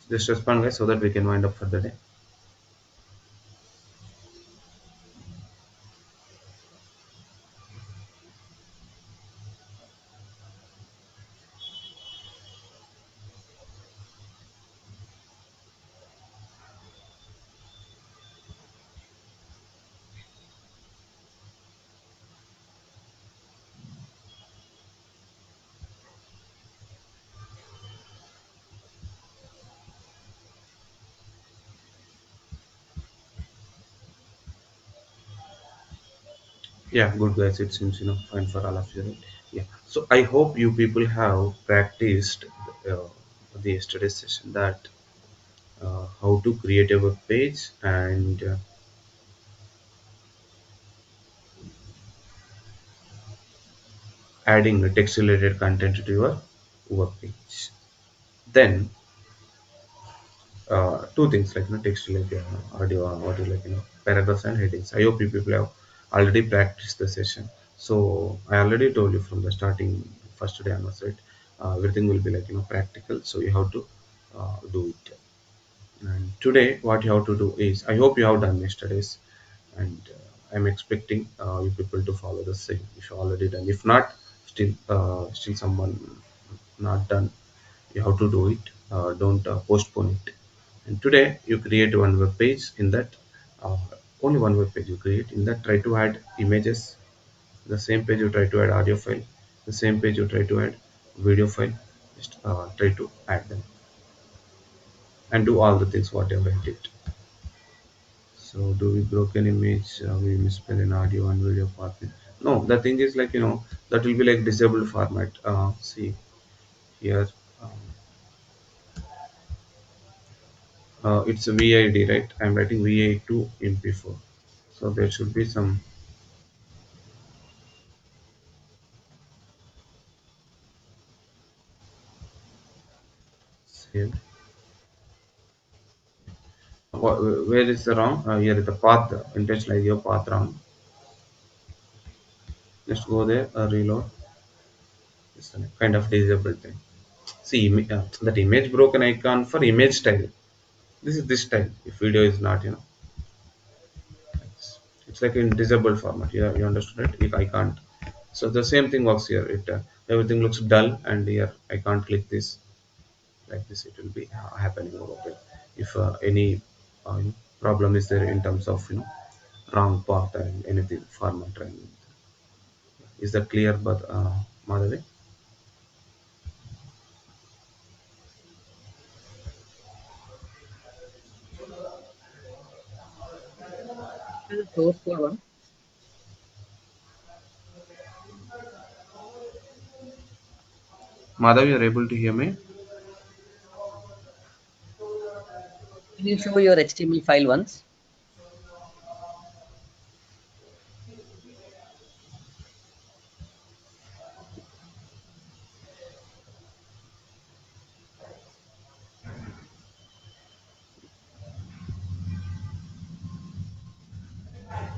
Just respond, guys, so that we can wind up for the day. Yeah, good, guys. It seems fine for all of you, right? Yeah. So I hope you people have practiced uh, the yesterday's session, that how to create a web page and adding the text related content to your web page. Then two things like text related audio like paragraphs and headings. I hope you people have already practiced the session. So I already told you from the starting first day onwards, right? Everything will be like practical, so you have to do it. And today, what you have to do is, I hope you have done yesterday's, and I'm expecting you people to follow the same. If you already done, if not, still someone not done, you have to do it. Don't postpone it. And today, you create one web page. In that, uh, only one web page you create. In that, try to add images. The same page you try to add audio file. The same page you try to add video file. Just try to add them and do all the things whatever I did. So do we broken image? We misspell in audio and video format. No, the thing is like that will be like disabled format. See here, um, it's a VID, right? I'm writing VI to MP4. So there should be some save. Where is the wrong? Here is the path. Intentional your path wrong. Just go there. Reload. It's a kind of disabled thing. See that image broken icon for image style. This is this style. If video is not, it's like in disabled format. Yeah, you understood it. If I can't, so the same thing works here. It everything looks dull, and here I can't click this like this. It will be happening over there. If any problem is there in terms of wrong path and anything format and is that clear? But Madhavi, The source code one. Madhav, you're able to hear me? Can you show your HTML file once?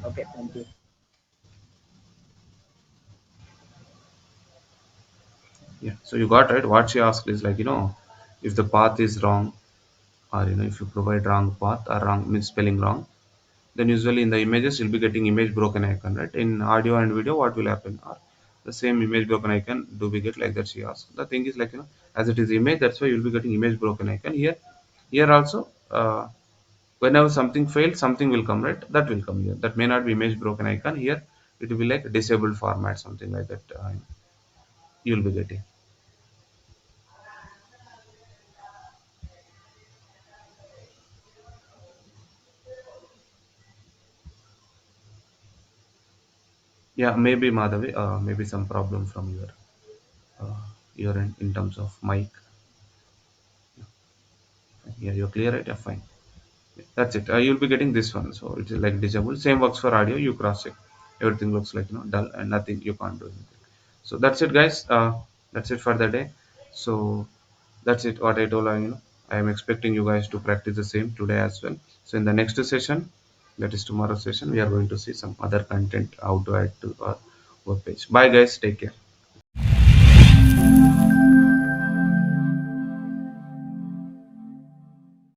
Okay, thank you. Yeah. So you got right. What she asked is like, if the path is wrong, or if you provide wrong path or wrong means spelling wrong, then usually in the images you'll be getting image broken icon, right? In audio and video, what will happen? Or the same image broken icon do we get like that? She asked. The thing is like, as it is image, that's why you'll be getting image broken icon here. Here also, whenever something fails, something will come, right? That will come here. That may not be image broken icon here. It will be like disabled format, something like that. You'll be getting. Yeah, maybe Madhavi, maybe some problem from your end in terms of mic. Yeah, you're clear, right? Yeah, fine. That's it. You'll be getting this one. So it is like disabled. Same works for audio. You cross check. Everything looks like dull and nothing. You can't do anything. So that's it, guys. That's it for the day. So that's it. What I told I am expecting you guys to practice the same today as well. So in the next session, that is tomorrow's session, we are going to see some other content how to add to our web page. Bye, guys. Take care.